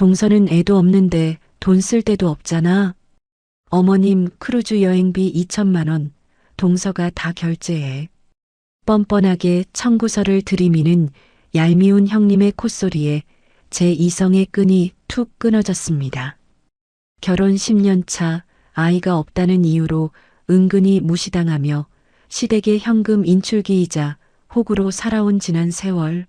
동서는 애도 없는데 돈 쓸 데도 없잖아. 어머님 크루즈 여행비 2천만 원, 동서가 다 결제해. 뻔뻔하게 청구서를 들이미는 얄미운 형님의 콧소리에 제 이성의 끈이 툭 끊어졌습니다. 결혼 10년 차 아이가 없다는 이유로 은근히 무시당하며 시댁의 현금 인출기이자 호구로 살아온 지난 세월.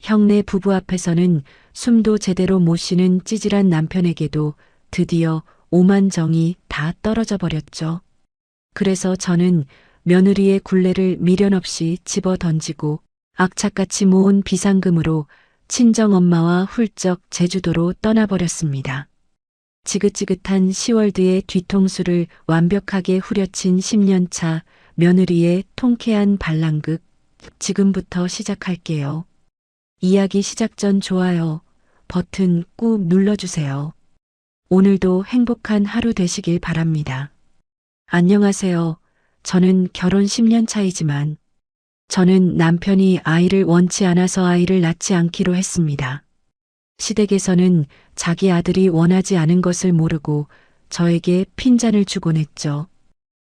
형네 부부 앞에서는 숨도 제대로 못 쉬는 찌질한 남편에게도 드디어 오만정이 다 떨어져 버렸죠. 그래서 저는 며느리의 굴레를 미련 없이 집어 던지고 악착같이 모은 비상금으로 친정엄마와 훌쩍 제주도로 떠나버렸습니다. 지긋지긋한 시월드의 뒤통수를 완벽하게 후려친 10년 차 며느리의 통쾌한 반란극, 지금부터 시작할게요. 이야기 시작 전 좋아요 버튼 꾹 눌러주세요. 오늘도 행복한 하루 되시길 바랍니다. 안녕하세요. 저는 결혼 10년 차이지만 저는 남편이 아이를 원치 않아서 아이를 낳지 않기로 했습니다. 시댁에서는 자기 아들이 원하지 않은 것을 모르고 저에게 핀잔을 주곤 했죠.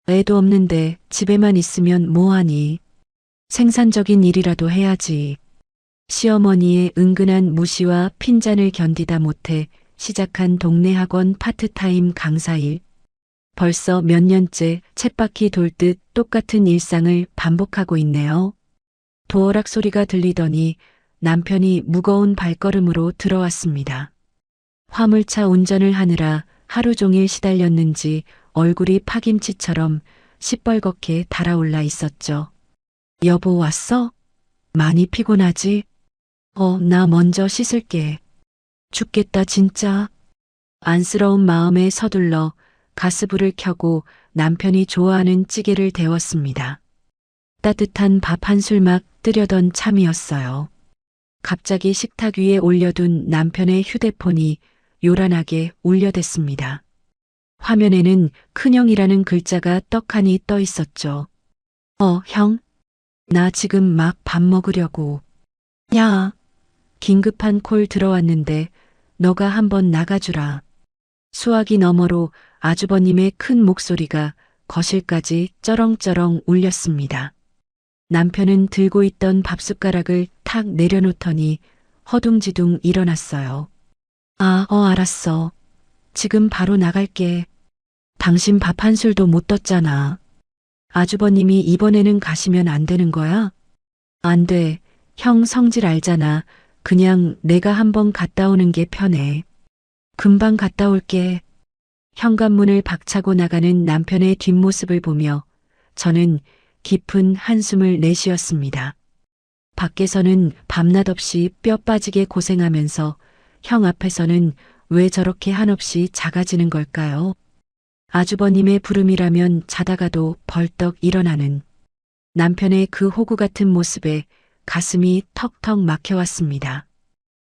애도 없는데 집에만 있으면 뭐하니? 생산적인 일이라도 해야지. 시어머니의 은근한 무시와 핀잔을 견디다 못해 시작한 동네 학원 파트타임 강사일. 벌써 몇 년째 쳇바퀴 돌듯 똑같은 일상을 반복하고 있네요. 도어락 소리가 들리더니 남편이 무거운 발걸음으로 들어왔습니다. 화물차 운전을 하느라 하루 종일 시달렸는지 얼굴이 파김치처럼 시뻘겋게 달아올라 있었죠. 여보 왔어? 많이 피곤하지? 나 먼저 씻을게. 죽겠다 진짜. 안쓰러운 마음에 서둘러 가스불을 켜고 남편이 좋아하는 찌개를 데웠습니다. 따뜻한 밥 한 술 막 뜨려던 참이었어요. 갑자기 식탁 위에 올려둔 남편의 휴대폰이 요란하게 울려댔습니다. 화면에는 큰형이라는 글자가 떡하니 떠 있었죠. 형? 나 지금 막 밥 먹으려고. 야, 긴급한 콜 들어왔는데 너가 한번 나가주라. 수화기 너머로 아주버님의 큰 목소리가 거실까지 쩌렁쩌렁 울렸습니다. 남편은 들고 있던 밥숟가락을 탁 내려놓더니 허둥지둥 일어났어요. 알았어. 지금 바로 나갈게. 당신 밥 한 술도 못 떴잖아. 아주버님이 이번에는 가시면 안 되는 거야? 안 돼. 형 성질 알잖아. 그냥 내가 한번 갔다 오는 게 편해. 금방 갔다 올게. 현관문을 박차고 나가는 남편의 뒷모습을 보며 저는 깊은 한숨을 내쉬었습니다. 밖에서는 밤낮 없이 뼈 빠지게 고생하면서 형 앞에서는 왜 저렇게 한없이 작아지는 걸까요? 아주버님의 부름이라면 자다가도 벌떡 일어나는 남편의 그 호구 같은 모습에 가슴이 턱턱 막혀왔습니다.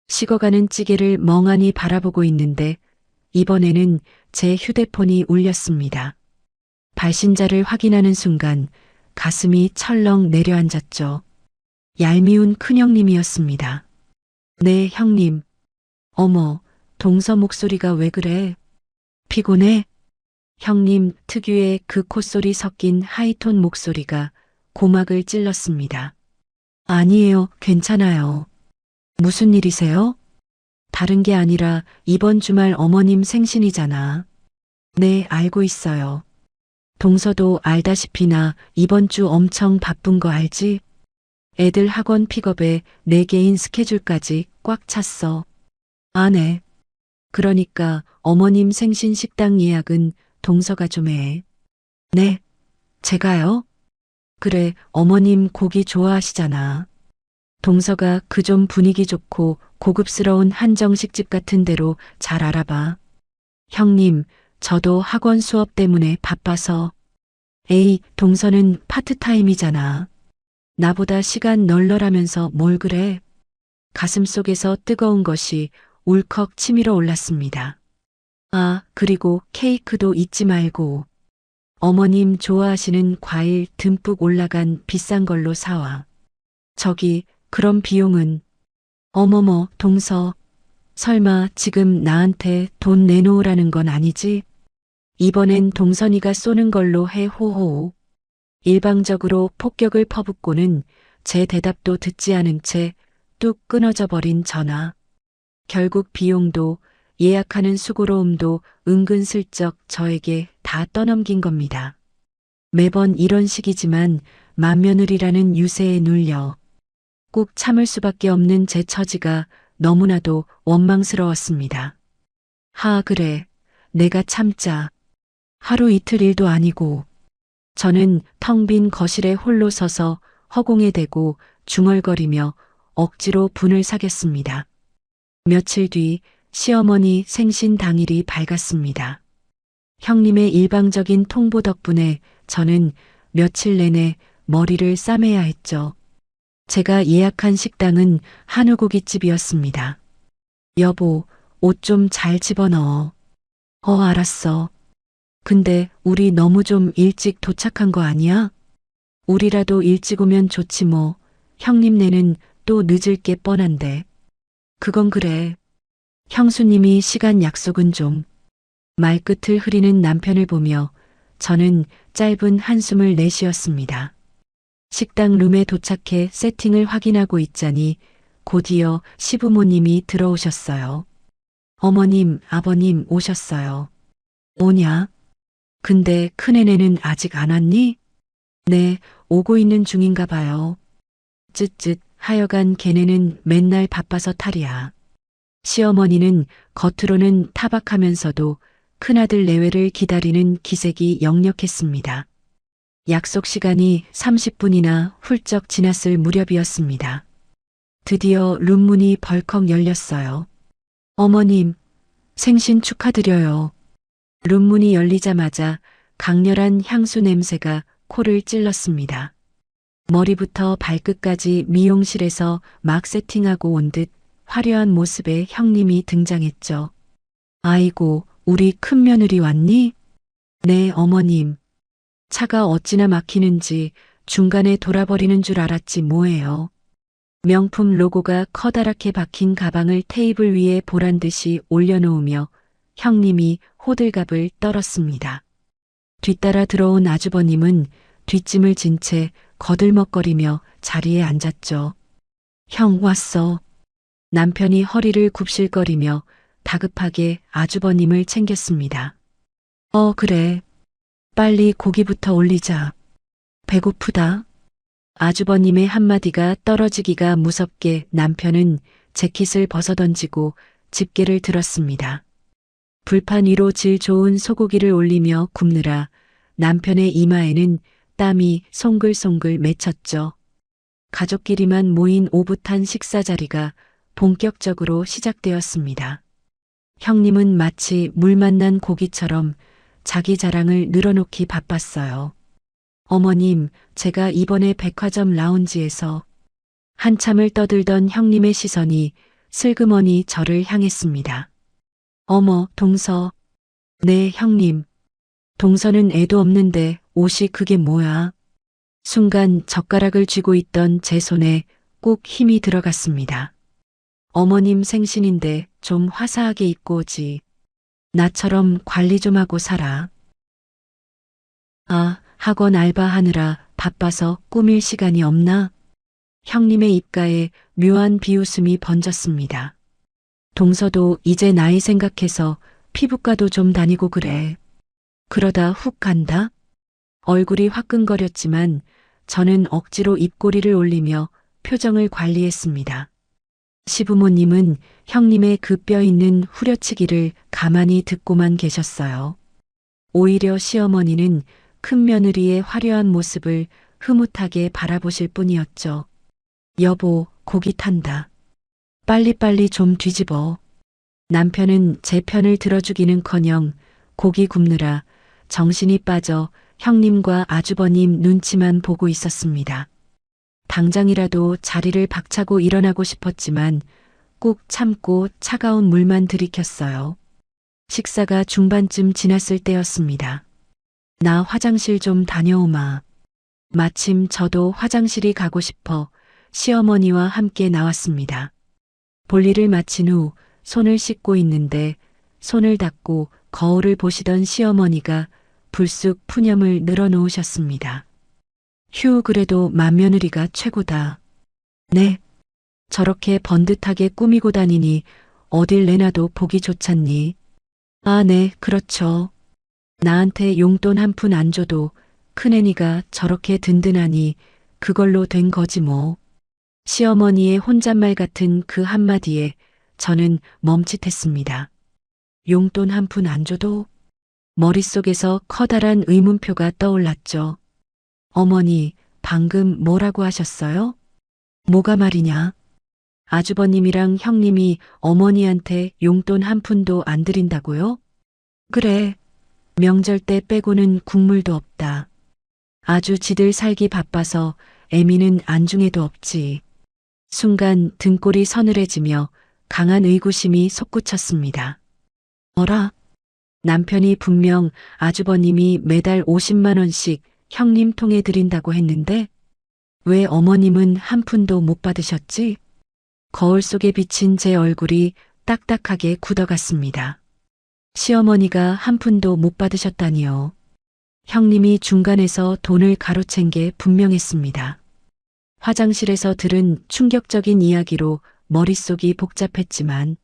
식어가는 찌개를 멍하니 바라보고 있는데 이번에는 제 휴대폰이 울렸습니다. 발신자를 확인하는 순간 가슴이 철렁 내려앉았죠. 얄미운 큰형님이었습니다. 네, 형님. 어머, 동서 목소리가 왜 그래? 피곤해? 형님 특유의 그 콧소리 섞인 하이톤 목소리가 고막을 찔렀습니다. 아니에요, 괜찮아요. 무슨 일이세요? 다른 게 아니라 이번 주말 어머님 생신이잖아. 네, 알고 있어요. 동서도 알다시피 나 이번 주 엄청 바쁜 거 알지? 애들 학원 픽업에 내 개인 스케줄까지 꽉 찼어. 네. 그러니까 어머님 생신 식당 예약은 동서가 좀 해. 네. 제가요? 그래, 어머님 고기 좋아하시잖아. 동서가 그 좀 분위기 좋고 고급스러운 한정식집 같은 데로 잘 알아봐. 형님, 저도 학원 수업 때문에 바빠서. 에이, 동서는 파트타임이잖아. 나보다 시간 널널하면서 뭘 그래? 가슴속에서 뜨거운 것이 울컥 치밀어 올랐습니다. 그리고 케이크도 잊지 말고. 어머님 좋아하시는 과일 듬뿍 올라간 비싼 걸로 사와. 그럼 비용은? 어머머, 동서. 설마 지금 나한테 돈 내놓으라는 건 아니지? 이번엔 동선이가 쏘는 걸로 해 호호. 일방적으로 폭격을 퍼붓고는 제 대답도 듣지 않은 채 뚝 끊어져 버린 전화. 결국 비용도 예약하는 수고로움도 은근슬쩍 저에게 다 떠넘긴 겁니다. 매번 이런 식이지만 맏며느리라는 유세에 눌려 꼭 참을 수밖에 없는 제 처지가 너무나도 원망스러웠습니다. 그래. 내가 참자. 하루 이틀 일도 아니고. 저는 텅 빈 거실에 홀로 서서 허공에 대고 중얼거리며 억지로 분을 사겠습니다. 며칠 뒤 시어머니 생신 당일이 밝았습니다. 형님의 일방적인 통보 덕분에 저는 며칠 내내 머리를 싸매야 했죠. 제가 예약한 식당은 한우고깃집이었습니다. 여보, 옷 좀 잘 집어넣어. 알았어. 근데 우리 너무 좀 일찍 도착한 거 아니야? 우리라도 일찍 오면 좋지 뭐. 형님네는 또 늦을 게 뻔한데. 그건 그래. 형수님이 시간 약속은 좀. 말끝을 흐리는 남편을 보며 저는 짧은 한숨을 내쉬었습니다. 식당 룸에 도착해 세팅을 확인하고 있자니 곧이어 시부모님이 들어오셨어요. 어머님, 아버님 오셨어요. 오냐? 근데 큰애네는 아직 안 왔니? 네, 오고 있는 중인가 봐요. 쯧쯧, 하여간 걔네는 맨날 바빠서 탈이야. 시어머니는 겉으로는 타박하면서도 큰아들 내외를 기다리는 기색이 역력했습니다. 약속 시간이 30분이나 훌쩍 지났을 무렵이었습니다. 드디어 룸문이 벌컥 열렸어요. 어머님, 생신 축하드려요. 룸문이 열리자마자 강렬한 향수 냄새가 코를 찔렀습니다. 머리부터 발끝까지 미용실에서 막 세팅하고 온 듯 화려한 모습의 형님이 등장했죠. 아이고, 우리 큰며느리 왔니? 네, 어머님. 차가 어찌나 막히는지 중간에 돌아버리는 줄 알았지 뭐예요. 명품 로고가 커다랗게 박힌 가방을 테이블 위에 보란 듯이 올려놓으며 형님이 호들갑을 떨었습니다. 뒤따라 들어온 아주버님은 뒷짐을 진 채 거들먹거리며 자리에 앉았죠. 형 왔어. 남편이 허리를 굽실거리며 다급하게 아주버님을 챙겼습니다. 그래. 빨리 고기부터 올리자. 배고프다. 아주버님의 한마디가 떨어지기가 무섭게 남편은 재킷을 벗어던지고 집게를 들었습니다. 불판 위로 질 좋은 소고기를 올리며 굽느라 남편의 이마에는 땀이 송글송글 맺혔죠. 가족끼리만 모인 오붓한 식사 자리가 본격적으로 시작되었습니다. 형님은 마치 물 만난 고기처럼 자기 자랑을 늘어놓기 바빴어요. 어머님, 제가 이번에 백화점 라운지에서 한참을 떠들던 형님의 시선이 슬그머니 저를 향했습니다. 어머, 동서. 네, 형님. 동서는 애도 없는데 옷이 그게 뭐야? 순간 젓가락을 쥐고 있던 제 손에 꼭 힘이 들어갔습니다. 어머님 생신인데 좀 화사하게 입고 오지. 나처럼 관리 좀 하고 살아. 학원 알바하느라 바빠서 꾸밀 시간이 없나? 형님의 입가에 묘한 비웃음이 번졌습니다. 동서도 이제 나이 생각해서 피부과도 좀 다니고 그래. 그러다 훅 간다? 얼굴이 화끈거렸지만 저는 억지로 입꼬리를 올리며 표정을 관리했습니다. 시부모님은 형님의 그 뼈 있는 후려치기를 가만히 듣고만 계셨어요. 오히려 시어머니는 큰며느리의 화려한 모습을 흐뭇하게 바라보실 뿐이었죠. 여보, 고기 탄다. 빨리빨리 좀 뒤집어. 남편은 제 편을 들어주기는커녕 고기 굽느라 정신이 빠져 형님과 아주버님 눈치만 보고 있었습니다. 당장이라도 자리를 박차고 일어나고 싶었지만 꾹 참고 차가운 물만 들이켰어요. 식사가 중반쯤 지났을 때였습니다. 나 화장실 좀 다녀오마. 마침 저도 화장실이 가고 싶어 시어머니와 함께 나왔습니다. 볼일을 마친 후 손을 씻고 있는데 손을 닦고 거울을 보시던 시어머니가 불쑥 푸념을 늘어놓으셨습니다. 휴, 그래도 맏며느리가 최고다. 네. 저렇게 번듯하게 꾸미고 다니니 어딜 내놔도 보기 좋잖니. 아, 네, 그렇죠. 나한테 용돈 한 푼 안 줘도 큰애니가 저렇게 든든하니 그걸로 된 거지 뭐. 시어머니의 혼잣말 같은 그 한마디에 저는 멈칫했습니다. 용돈 한 푼 안 줘도? 머릿속에서 커다란 의문표가 떠올랐죠. 어머니, 방금 뭐라고 하셨어요? 뭐가 말이냐? 아주버님이랑 형님이 어머니한테 용돈 한 푼도 안 드린다고요? 그래. 명절 때 빼고는 국물도 없다. 아주 지들 살기 바빠서 애미는 안중에도 없지. 순간 등골이 서늘해지며 강한 의구심이 솟구쳤습니다. 어라? 남편이 분명 아주버님이 매달 50만 원씩 형님 통에 드린다고 했는데 왜 어머님은 한 푼도 못 받으셨지? 거울 속에 비친 제 얼굴이 딱딱하게 굳어갔습니다. 시어머니가 한 푼도 못 받으셨다니요. 형님이 중간에서 돈을 가로챈 게 분명했습니다. 화장실에서 들은 충격적인 이야기로 머릿속이 복잡했지만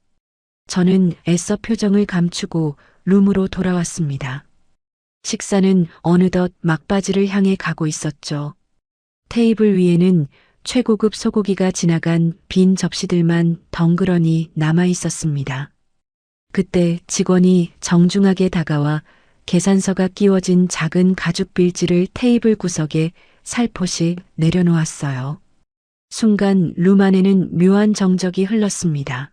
저는 애써 표정을 감추고 룸으로 돌아왔습니다. 식사는 어느덧 막바지를 향해 가고 있었죠. 테이블 위에는 최고급 소고기가 지나간 빈 접시들만 덩그러니 남아 있었습니다. 그때 직원이 정중하게 다가와 계산서가 끼워진 작은 가죽 빌지를 테이블 구석에 살포시 내려놓았어요. 순간 룸 안에는 묘한 정적이 흘렀습니다.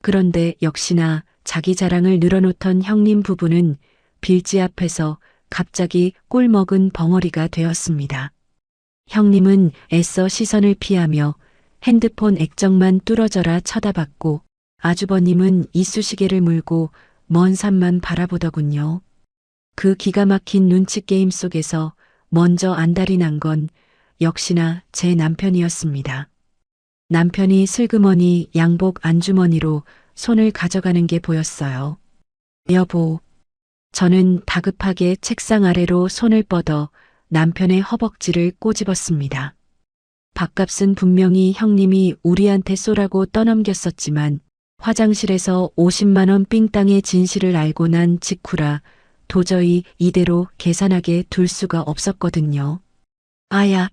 그런데 역시나 자기 자랑을 늘어놓던 형님 부부는 빌지 앞에서 갑자기 꿀먹은 벙어리가 되었습니다. 형님은 애써 시선을 피하며 핸드폰 액정만 뚫어져라 쳐다봤고 아주버님은 이쑤시개를 물고 먼 산만 바라보더군요. 그 기가 막힌 눈치 게임 속에서 먼저 안달이 난 건 역시나 제 남편이었습니다. 남편이 슬그머니 양복 안주머니로 손을 가져가는 게 보였어요. 여보. 저는 다급하게 책상 아래로 손을 뻗어 남편의 허벅지를 꼬집었습니다. 밥값은 분명히 형님이 우리한테 쏘라고 떠넘겼었지만 화장실에서 50만 원 삥땅의 진실을 알고 난 직후라 도저히 이대로 계산하게 둘 수가 없었거든요. 아야.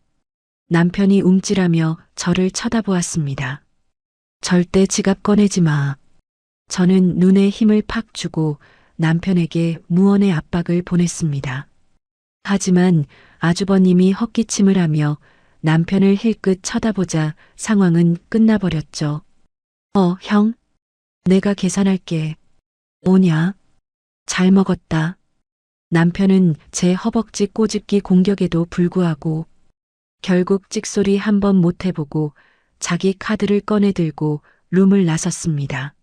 남편이 움찔하며 저를 쳐다보았습니다. 절대 지갑 꺼내지 마. 저는 눈에 힘을 팍 주고 남편에게 무언의 압박을 보냈습니다. 하지만 아주버님이 헛기침을 하며 남편을 힐끗 쳐다보자 상황은 끝나버렸죠. 형? 내가 계산할게. 오냐? 잘 먹었다. 남편은 제 허벅지 꼬집기 공격에도 불구하고 결국 찍소리 한번 못 해보고 자기 카드를 꺼내들고 룸을 나섰습니다.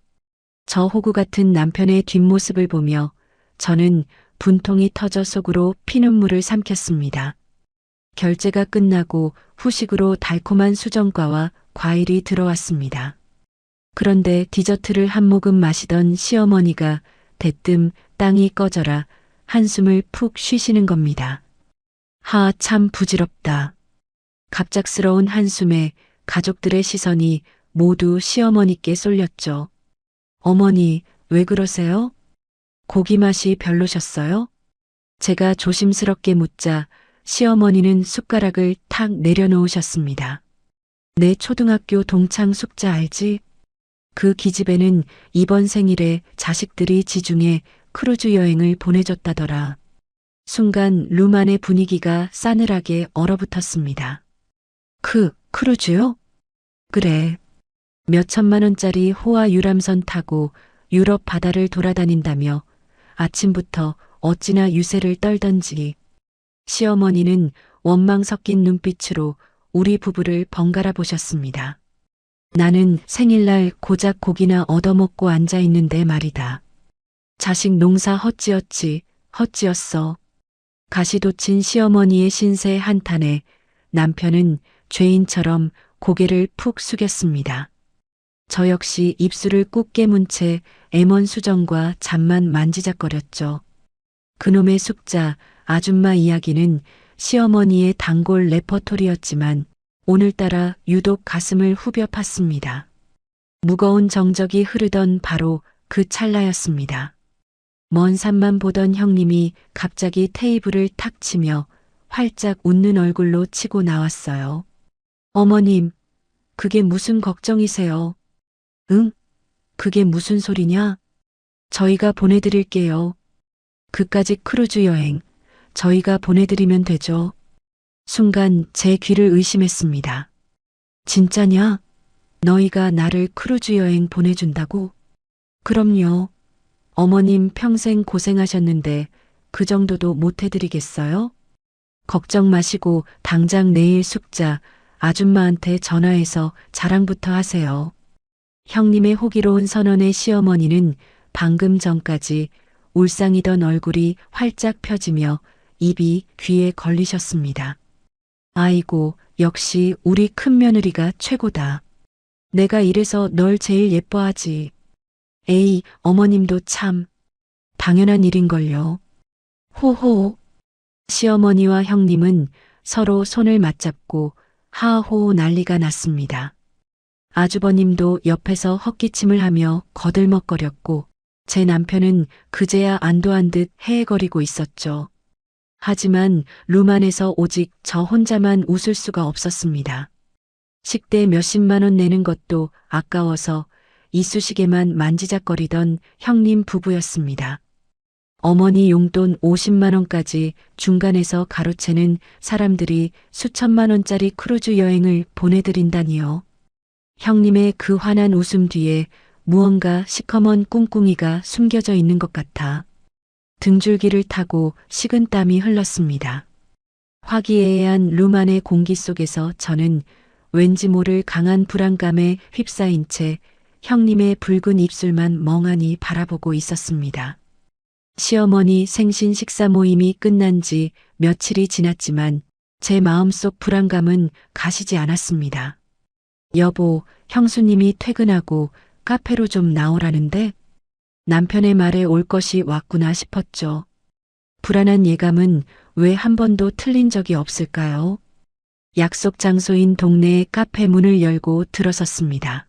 저 호구 같은 남편의 뒷모습을 보며 저는 분통이 터져 속으로 피눈물을 삼켰습니다. 결제가 끝나고 후식으로 달콤한 수정과와 과일이 들어왔습니다. 그런데 디저트를 한 모금 마시던 시어머니가 대뜸 땅이 꺼져라 한숨을 푹 쉬시는 겁니다. 하, 참 부질없다. 갑작스러운 한숨에 가족들의 시선이 모두 시어머니께 쏠렸죠. 어머니, 왜 그러세요? 고기 맛이 별로셨어요? 제가 조심스럽게 묻자 시어머니는 숟가락을 탁 내려놓으셨습니다. 내 초등학교 동창 숙자 알지? 그 기집애는 이번 생일에 자식들이 지중해 크루즈 여행을 보내줬다더라. 순간 룸 안의 분위기가 싸늘하게 얼어붙었습니다. 크루즈요? 그래. 몇 천만 원짜리 호화 유람선 타고 유럽 바다를 돌아다닌다며 아침부터 어찌나 유세를 떨던지. 시어머니는 원망 섞인 눈빛으로 우리 부부를 번갈아 보셨습니다. 나는 생일날 고작 고기나 얻어먹고 앉아있는데 말이다. 자식 농사 헛지었어. 가시돋친 시어머니의 신세 한탄에 남편은 죄인처럼 고개를 푹 숙였습니다. 저 역시 입술을 꾹 깨문 채 M1 수정과 잠만 만지작거렸죠. 그놈의 숙자, 아줌마 이야기는 시어머니의 단골 레퍼토리였지만 오늘따라 유독 가슴을 후벼 팠습니다. 무거운 정적이 흐르던 바로 그 찰나였습니다. 먼 산만 보던 형님이 갑자기 테이블을 탁 치며 활짝 웃는 얼굴로 치고 나왔어요. 어머님, 그게 무슨 걱정이세요? 응? 그게 무슨 소리냐? 저희가 보내드릴게요. 그까짓 크루즈 여행, 저희가 보내드리면 되죠. 순간 제 귀를 의심했습니다. 진짜냐? 너희가 나를 크루즈 여행 보내준다고? 그럼요. 어머님 평생 고생하셨는데 그 정도도 못 해드리겠어요? 걱정 마시고 당장 내일 숙자, 아줌마한테 전화해서 자랑부터 하세요. 형님의 호기로운 선언에 시어머니는 방금 전까지 울상이던 얼굴이 활짝 펴지며 입이 귀에 걸리셨습니다. 아이고, 역시 우리 큰며느리가 최고다. 내가 이래서 널 제일 예뻐하지. 에이, 어머님도 참 당연한 일인걸요. 호호. 시어머니와 형님은 서로 손을 맞잡고 하호 난리가 났습니다. 아주버님도 옆에서 헛기침을 하며 거들먹거렸고 제 남편은 그제야 안도한 듯 헤헤거리고 있었죠. 하지만 룸안에서 오직 저 혼자만 웃을 수가 없었습니다. 식대 몇십만 원 내는 것도 아까워서 이쑤시개만 만지작거리던 형님 부부였습니다. 어머니 용돈 50만 원까지 중간에서 가로채는 사람들이 수천만 원짜리 크루즈 여행을 보내드린다니요. 형님의 그 환한 웃음 뒤에 무언가 시커먼 꿍꿍이가 숨겨져 있는 것 같아 등줄기를 타고 식은땀이 흘렀습니다. 화기애애한 룸 안의 공기 속에서 저는 왠지 모를 강한 불안감에 휩싸인 채 형님의 붉은 입술만 멍하니 바라보고 있었습니다. 시어머니 생신 식사 모임이 끝난 지 며칠이 지났지만 제 마음속 불안감은 가시지 않았습니다. 여보, 형수님이 퇴근하고 카페로 좀 나오라는데? 남편의 말에 올 것이 왔구나 싶었죠. 불안한 예감은 왜 한 번도 틀린 적이 없을까요? 약속 장소인 동네의 카페 문을 열고 들어섰습니다.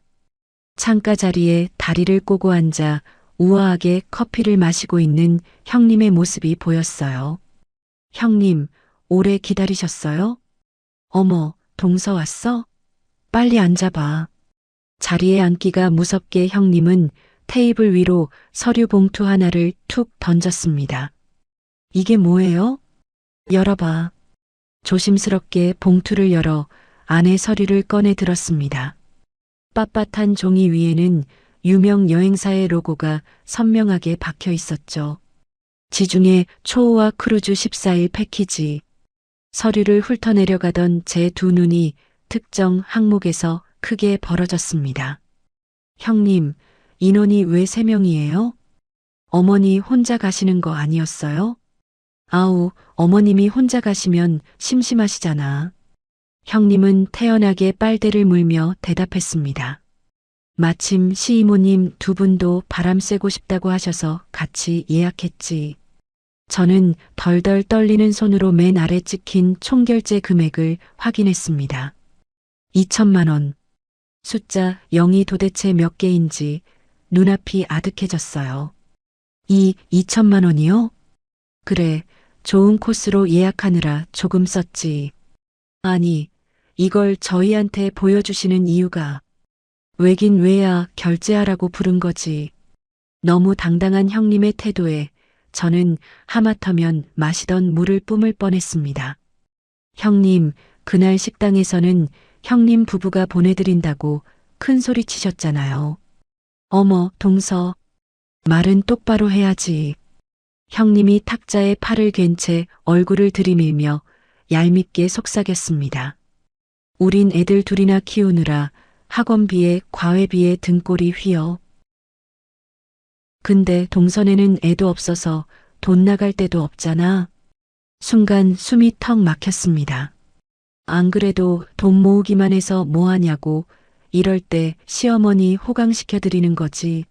창가 자리에 다리를 꼬고 앉아 우아하게 커피를 마시고 있는 형님의 모습이 보였어요. 형님, 오래 기다리셨어요? 어머, 동서 왔어? 빨리 앉아봐. 자리에 앉기가 무섭게 형님은 테이블 위로 서류 봉투 하나를 툭 던졌습니다. 이게 뭐예요? 열어봐. 조심스럽게 봉투를 열어 안에 서류를 꺼내 들었습니다. 빳빳한 종이 위에는 유명 여행사의 로고가 선명하게 박혀 있었죠. 지중해 초호화 크루즈 14일 패키지. 서류를 훑어내려가던 제 두 눈이 특정 항목에서 크게 벌어졌습니다. 형님, 인원이 왜 3명이에요? 어머니 혼자 가시는 거 아니었어요? 아우, 어머님이 혼자 가시면 심심하시잖아. 형님은 태연하게 빨대를 물며 대답했습니다. 마침 시이모님 두 분도 바람 쐬고 싶다고 하셔서 같이 예약했지. 저는 덜덜 떨리는 손으로 맨 아래 찍힌 총결제 금액을 확인했습니다. 2천만 원. 숫자 0이 도대체 몇 개인지 눈앞이 아득해졌어요. 2천만 원이요? 그래, 좋은 코스로 예약하느라 조금 썼지. 아니, 이걸 저희한테 보여주시는 이유가 왜긴 왜야 결제하라고 부른 거지. 너무 당당한 형님의 태도에 저는 하마터면 마시던 물을 뿜을 뻔했습니다. 형님, 그날 식당에서는 형님 부부가 보내드린다고 큰 소리 치셨잖아요. 어머, 동서. 말은 똑바로 해야지. 형님이 탁자에 팔을 괜 채 얼굴을 들이밀며 얄밉게 속삭였습니다. 우린 애들 둘이나 키우느라 학원비에 과외비에 등골이 휘어. 근데 동선에는 애도 없어서 돈 나갈 데도 없잖아. 순간 숨이 턱 막혔습니다. 안 그래도 돈 모으기만 해서 뭐하냐고 이럴 때 시어머니 호강시켜드리는 거지.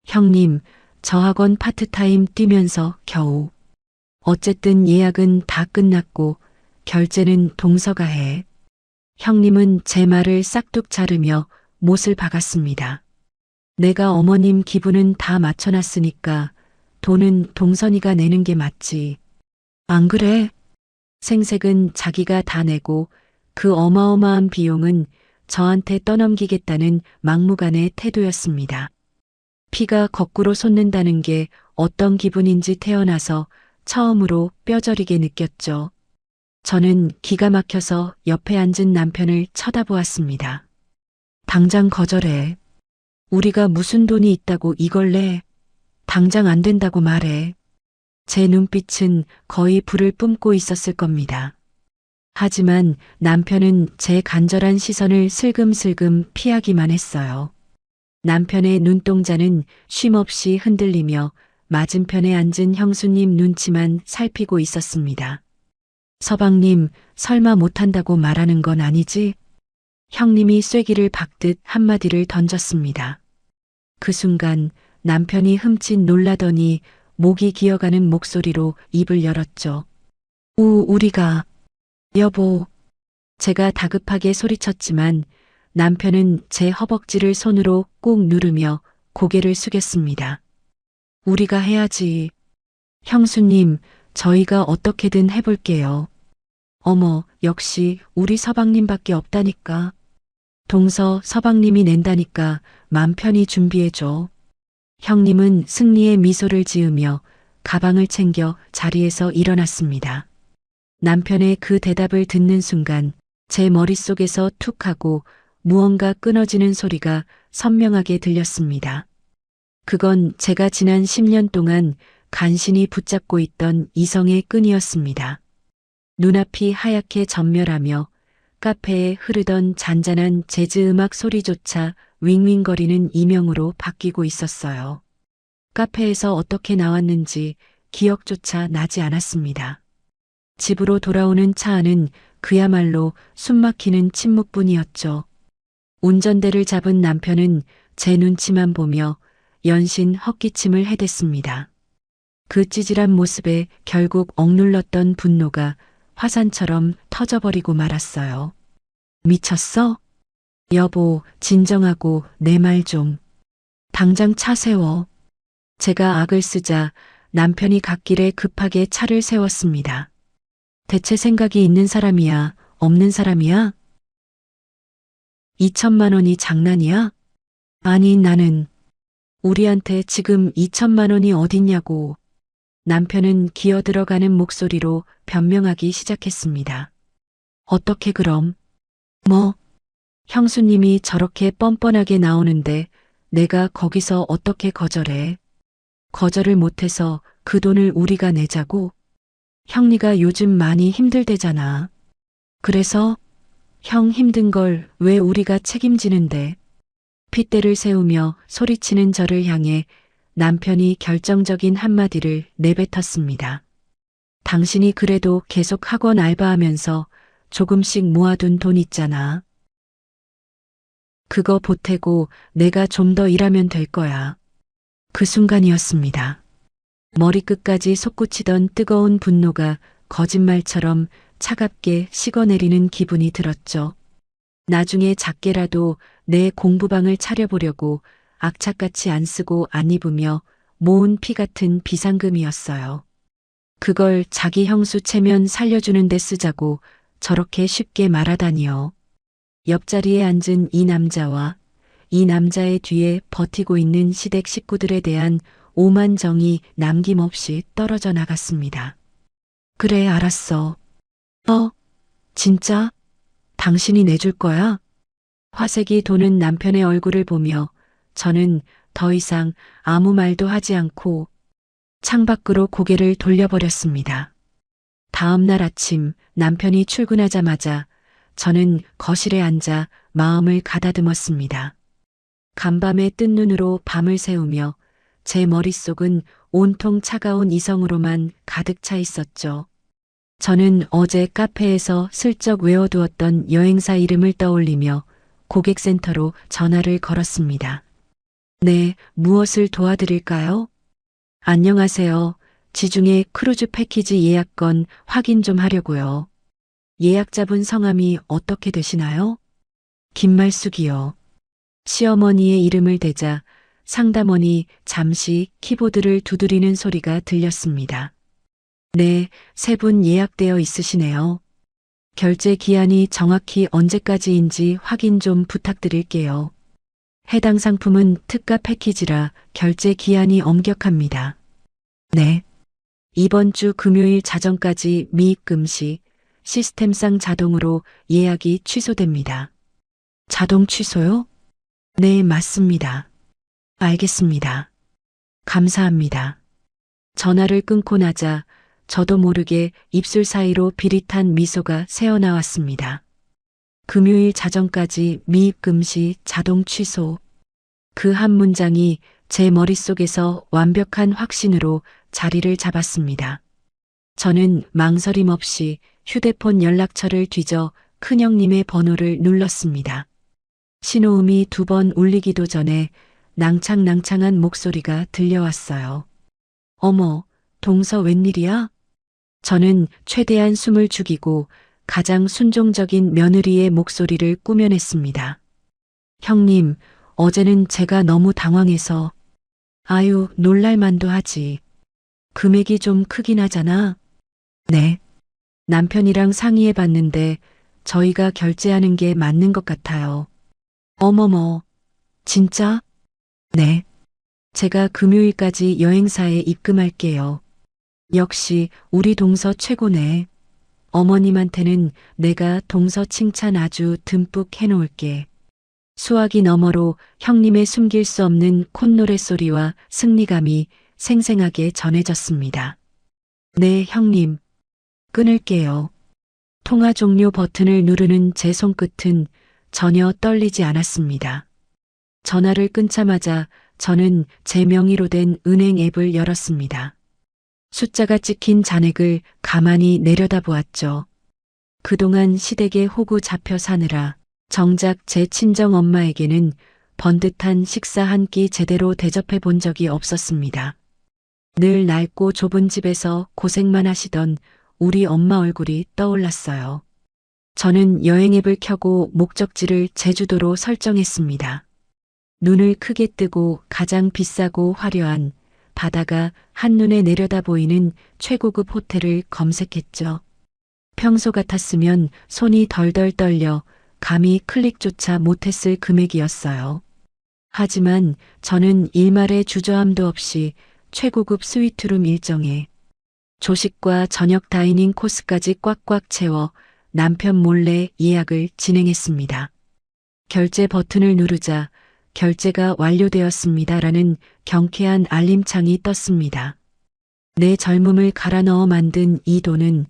형님, 저 학원 파트타임 뛰면서 겨우. 어쨌든 예약은 다 끝났고 결제는 동서가 해. 형님은 제 말을 싹둑 자르며 못을 박았습니다. 내가 어머님 기분은 다 맞춰놨으니까 돈은 동선이가 내는 게 맞지. 안 그래? 생색은 자기가 다 내고 그 어마어마한 비용은 저한테 떠넘기겠다는 막무가내 태도였습니다. 피가 거꾸로 솟는다는 게 어떤 기분인지 태어나서 처음으로 뼈저리게 느꼈죠. 저는 기가 막혀서 옆에 앉은 남편을 쳐다보았습니다. 당장 거절해. 우리가 무슨 돈이 있다고 이걸 내? 당장 안 된다고 말해. 제 눈빛은 거의 불을 뿜고 있었을 겁니다. 하지만 남편은 제 간절한 시선을 슬금슬금 피하기만 했어요. 남편의 눈동자는 쉼없이 흔들리며 맞은편에 앉은 형수님 눈치만 살피고 있었습니다. 서방님, 설마 못한다고 말하는 건 아니지? 형님이 쐐기를 박듯 한마디를 던졌습니다. 그 순간 남편이 흠칫 놀라더니 목이 기어가는 목소리로 입을 열었죠. 우리가, 여보. 제가 다급하게 소리쳤지만 남편은 제 허벅지를 손으로 꾹 누르며 고개를 숙였습니다. 우리가 해야지. 형수님, 저희가 어떻게든 해볼게요. 어머, 역시 우리 서방님밖에 없다니까. 동서 서방님이 낸다니까 맘 편히 준비해줘. 형님은 승리의 미소를 지으며 가방을 챙겨 자리에서 일어났습니다. 남편의 그 대답을 듣는 순간 제 머릿속에서 툭 하고 무언가 끊어지는 소리가 선명하게 들렸습니다. 그건 제가 지난 10년 동안 간신히 붙잡고 있던 이성의 끈이었습니다. 눈앞이 하얗게 전멸하며 카페에 흐르던 잔잔한 재즈 음악 소리조차 윙윙거리는 이명으로 바뀌고 있었어요. 카페에서 어떻게 나왔는지 기억조차 나지 않았습니다. 집으로 돌아오는 차 안은 그야말로 숨막히는 침묵뿐이었죠. 운전대를 잡은 남편은 제 눈치만 보며 연신 헛기침을 해댔습니다. 그 찌질한 모습에 결국 억눌렀던 분노가 화산처럼 터져버리고 말았어요. 미쳤어? 여보, 진정하고 내 말 좀. 당장 차 세워. 제가 악을 쓰자 남편이 갓길에 급하게 차를 세웠습니다. 대체 생각이 있는 사람이야, 없는 사람이야? 2천만 원이 장난이야? 아니, 나는 우리한테 지금 2천만 원이 어딨냐고. 남편은 기어 들어가는 목소리로 변명하기 시작했습니다. 어떻게 그럼? 뭐? 형수님이 저렇게 뻔뻔하게 나오는데 내가 거기서 어떻게 거절해? 거절을 못해서 그 돈을 우리가 내자고? 형리가 요즘 많이 힘들대잖아. 그래서 형 힘든 걸 왜 우리가 책임지는데? 핏대를 세우며 소리치는 저를 향해 남편이 결정적인 한마디를 내뱉었습니다. 당신이 그래도 계속 학원 알바하면서 조금씩 모아둔 돈 있잖아. 그거 보태고 내가 좀 더 일하면 될 거야. 그 순간이었습니다. 머리끝까지 솟구치던 뜨거운 분노가 거짓말처럼 차갑게 식어내리는 기분이 들었죠. 나중에 작게라도 내 공부방을 차려보려고 악착같이 안 쓰고 안 입으며 모은 피 같은 비상금이었어요. 그걸 자기 형수 체면 살려주는 데 쓰자고 저렇게 쉽게 말하다니요. 옆자리에 앉은 이 남자와 이 남자의 뒤에 버티고 있는 시댁 식구들에 대한 오만 정이 남김없이 떨어져 나갔습니다. 그래, 알았어. 진짜? 당신이 내줄 거야? 화색이 도는 남편의 얼굴을 보며 저는 더 이상 아무 말도 하지 않고 창밖으로 고개를 돌려버렸습니다. 다음 날 아침 남편이 출근하자마자 저는 거실에 앉아 마음을 가다듬었습니다. 간밤에 뜬 눈으로 밤을 새우며 제 머릿속은 온통 차가운 이성으로만 가득 차 있었죠. 저는 어제 카페에서 슬쩍 외워두었던 여행사 이름을 떠올리며 고객센터로 전화를 걸었습니다. 네, 무엇을 도와드릴까요? 안녕하세요. 지중해 크루즈 패키지 예약건 확인 좀 하려고요. 예약자분 성함이 어떻게 되시나요? 김말숙이요. 시어머니의 이름을 대자 상담원이 잠시 키보드를 두드리는 소리가 들렸습니다. 네, 세 분 예약되어 있으시네요. 결제 기한이 정확히 언제까지인지 확인 좀 부탁드릴게요. 해당 상품은 특가 패키지라 결제 기한이 엄격합니다. 네. 이번 주 금요일 자정까지 미입금 시 시스템상 자동으로 예약이 취소됩니다. 자동 취소요? 네, 맞습니다. 알겠습니다. 감사합니다. 전화를 끊고 나자 저도 모르게 입술 사이로 비릿한 미소가 새어나왔습니다. 금요일 자정까지 미입금 시 자동 취소. 그 한 문장이 제 머릿속에서 완벽한 확신으로 자리를 잡았습니다. 저는 망설임 없이 휴대폰 연락처를 뒤져 큰형님의 번호를 눌렀습니다. 신호음이 2번 울리기도 전에 낭창낭창한 목소리가 들려왔어요. 어머, 동서 웬일이야? 저는 최대한 숨을 죽이고 가장 순종적인 며느리의 목소리를 꾸며냈습니다. 형님, 어제는 제가 너무 당황해서. 아유, 놀랄만도 하지. 금액이 좀 크긴 하잖아. 네. 남편이랑 상의해 봤는데 저희가 결제하는 게 맞는 것 같아요. 어머머, 진짜? 네. 제가 금요일까지 여행사에 입금할게요. 역시 우리 동서 최고네. 어머님한테는 내가 동서 칭찬 아주 듬뿍 해놓을게. 수화기 너머로 형님의 숨길 수 없는 콧노래 소리와 승리감이 생생하게 전해졌습니다. 네, 형님. 끊을게요. 통화 종료 버튼을 누르는 제 손끝은 전혀 떨리지 않았습니다. 전화를 끊자마자 저는 제 명의로 된 은행 앱을 열었습니다. 숫자가 찍힌 잔액을 가만히 내려다보았죠. 그동안 시댁의 호구 잡혀 사느라 정작 제 친정 엄마에게는 번듯한 식사 한 끼 제대로 대접해 본 적이 없었습니다. 늘 낡고 좁은 집에서 고생만 하시던 우리 엄마 얼굴이 떠올랐어요. 저는 여행 앱을 켜고 목적지를 제주도로 설정했습니다. 눈을 크게 뜨고 가장 비싸고 화려한 바다가 한눈에 내려다 보이는 최고급 호텔을 검색했죠. 평소 같았으면 손이 덜덜 떨려 감히 클릭조차 못했을 금액이었어요. 하지만 저는 일말의 주저함도 없이 최고급 스위트룸 일정에 조식과 저녁 다이닝 코스까지 꽉꽉 채워 남편 몰래 예약을 진행했습니다. 결제 버튼을 누르자 결제가 완료되었습니다라는 경쾌한 알림창이 떴습니다. 내 젊음을 갈아 넣어 만든 이 돈은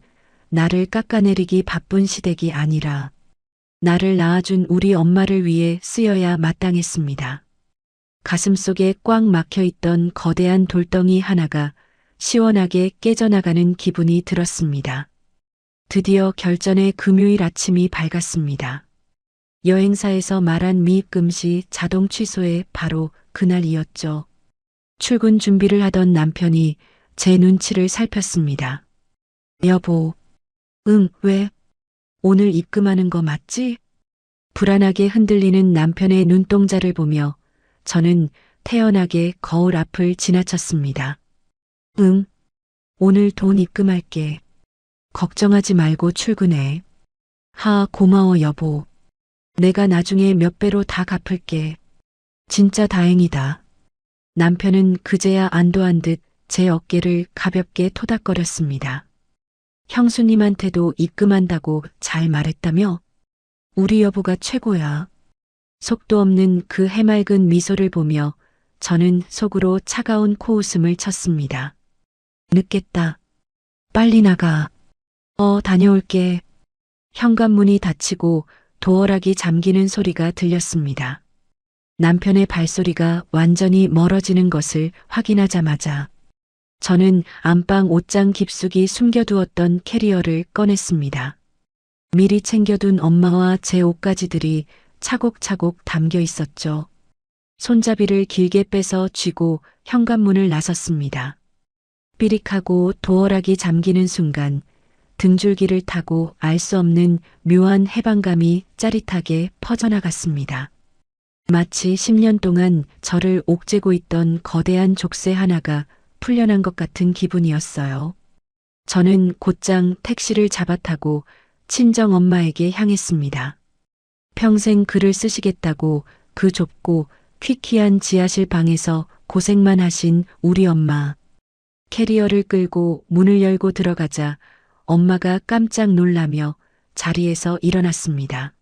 나를 깎아내리기 바쁜 시댁이 아니라 나를 낳아준 우리 엄마를 위해 쓰여야 마땅했습니다. 가슴속에 꽉 막혀 있던 거대한 돌덩이 하나가 시원하게 깨져나가는 기분이 들었습니다. 드디어 결전의 금요일 아침이 밝았습니다. 여행사에서 말한 미입금 시 자동 취소에 바로 그날이었죠. 출근 준비를 하던 남편이 제 눈치를 살폈습니다. 여보. 응, 왜? 오늘 입금하는 거 맞지? 불안하게 흔들리는 남편의 눈동자를 보며 저는 태연하게 거울 앞을 지나쳤습니다. 응, 오늘 돈 입금할게. 걱정하지 말고 출근해. 고마워 여보. 내가 나중에 몇 배로 다 갚을게. 진짜 다행이다. 남편은 그제야 안도한 듯 제 어깨를 가볍게 토닥거렸습니다. 형수님한테도 입금한다고 잘 말했다며? 우리 여보가 최고야. 속도 없는 그 해맑은 미소를 보며 저는 속으로 차가운 코웃음을 쳤습니다. 늦겠다. 빨리 나가. 다녀올게. 현관문이 닫히고 도어락이 잠기는 소리가 들렸습니다. 남편의 발소리가 완전히 멀어지는 것을 확인하자마자 저는 안방 옷장 깊숙이 숨겨두었던 캐리어를 꺼냈습니다. 미리 챙겨둔 엄마와 제 옷가지들이 차곡차곡 담겨 있었죠. 손잡이를 길게 빼서 쥐고 현관문을 나섰습니다. 삐릭하고 도어락이 잠기는 순간 등줄기를 타고 알 수 없는 묘한 해방감이 짜릿하게 퍼져나갔습니다. 마치 10년 동안 저를 옥죄고 있던 거대한 족쇄 하나가 풀려난 것 같은 기분이었어요. 저는 곧장 택시를 잡아 타고 친정 엄마에게 향했습니다. 평생 글을 쓰시겠다고 그 좁고 퀴퀴한 지하실 방에서 고생만 하신 우리 엄마. 캐리어를 끌고 문을 열고 들어가자 엄마가 깜짝 놀라며 자리에서 일어났습니다.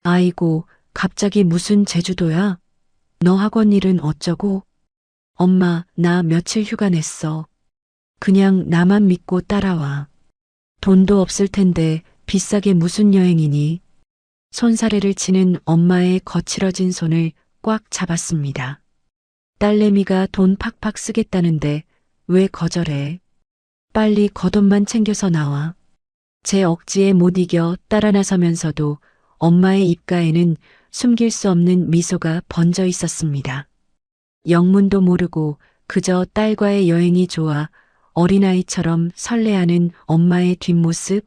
아이고, 갑자기 무슨 제주도야? 너 학원 일은 어쩌고? 엄마, 나 며칠 휴가 냈어. 그냥 나만 믿고 따라와. 돈도 없을 텐데 비싸게 무슨 여행이니? 손사래를 치는 엄마의 거칠어진 손을 꽉 잡았습니다. 딸내미가 돈 팍팍 쓰겠다는데 왜 거절해? 빨리 겉옷만 챙겨서 나와. 제 억지에 못 이겨 따라 나서면서도 엄마의 입가에는 숨길 수 없는 미소가 번져 있었습니다. 영문도 모르고 그저 딸과의 여행이 좋아 어린아이처럼 설레하는 엄마의 뒷모습.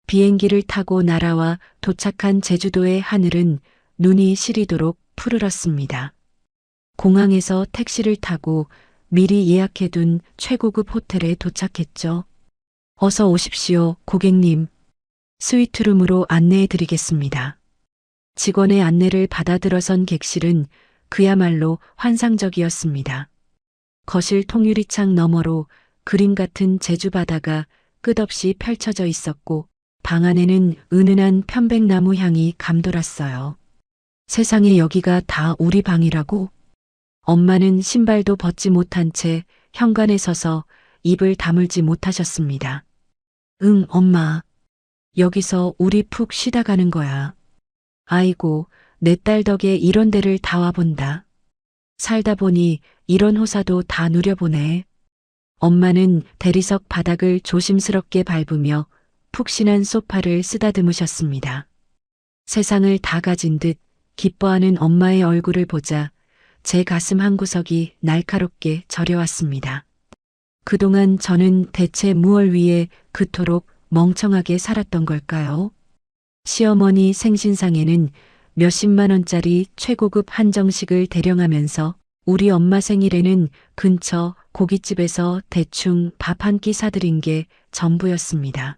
비행기를 타고 날아와 도착한 제주도의 하늘은 눈이 시리도록 푸르렀습니다. 공항에서 택시를 타고 미리 예약해둔 최고급 호텔에 도착했죠. 어서 오십시오, 고객님. 스위트룸으로 안내해 드리겠습니다. 직원의 안내를 받아 들어선 객실은 그야말로 환상적이었습니다. 거실 통유리창 너머로 그림 같은 제주 바다가 끝없이 펼쳐져 있었고 방 안에는 은은한 편백나무 향이 감돌았어요. 세상에 여기가 다 우리 방이라고? 엄마는 신발도 벗지 못한 채 현관에 서서 입을 다물지 못하셨습니다. 응, 엄마. 여기서 우리 푹 쉬다 가는 거야. 아이고, 내 딸 덕에 이런 데를 다 와본다. 살다 보니 이런 호사도 다 누려보네. 엄마는 대리석 바닥을 조심스럽게 밟으며 푹신한 소파를 쓰다듬으셨습니다. 세상을 다 가진 듯 기뻐하는 엄마의 얼굴을 보자 제 가슴 한구석이 날카롭게 저려왔습니다. 그동안 저는 대체 무얼 위해 그토록 멍청하게 살았던 걸까요? 시어머니 생신상에는 몇십만 원짜리 최고급 한정식을 대령하면서 우리 엄마 생일에는 근처 고깃집에서 대충 밥 한 끼 사드린 게 전부였습니다.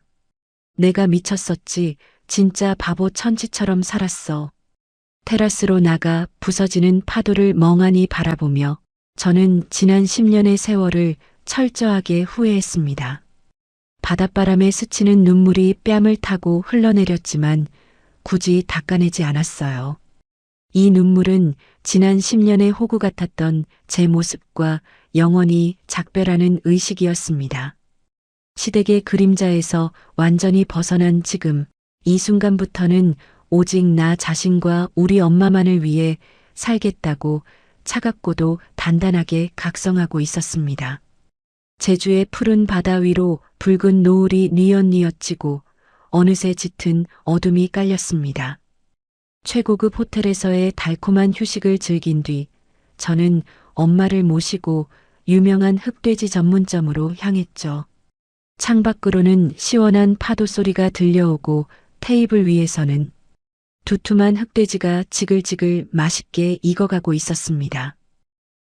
내가 미쳤었지. 진짜 바보 천치처럼 살았어. 테라스로 나가 부서지는 파도를 멍하니 바라보며 저는 지난 10년의 세월을 철저하게 후회했습니다. 바닷바람에 스치는 눈물이 뺨을 타고 흘러내렸지만 굳이 닦아내지 않았어요. 이 눈물은 지난 10년의 호구 같았던 제 모습과 영원히 작별하는 의식이었습니다. 시댁의 그림자에서 완전히 벗어난 지금, 이 순간부터는 오직 나 자신과 우리 엄마만을 위해 살겠다고 차갑고도 단단하게 각성하고 있었습니다. 제주의 푸른 바다 위로 붉은 노을이 뉘엿뉘엿 지고 어느새 짙은 어둠이 깔렸습니다. 최고급 호텔에서의 달콤한 휴식을 즐긴 뒤 저는 엄마를 모시고 유명한 흑돼지 전문점으로 향했죠. 창밖으로는 시원한 파도 소리가 들려오고 테이블 위에서는 두툼한 흑돼지가 지글지글 맛있게 익어가고 있었습니다.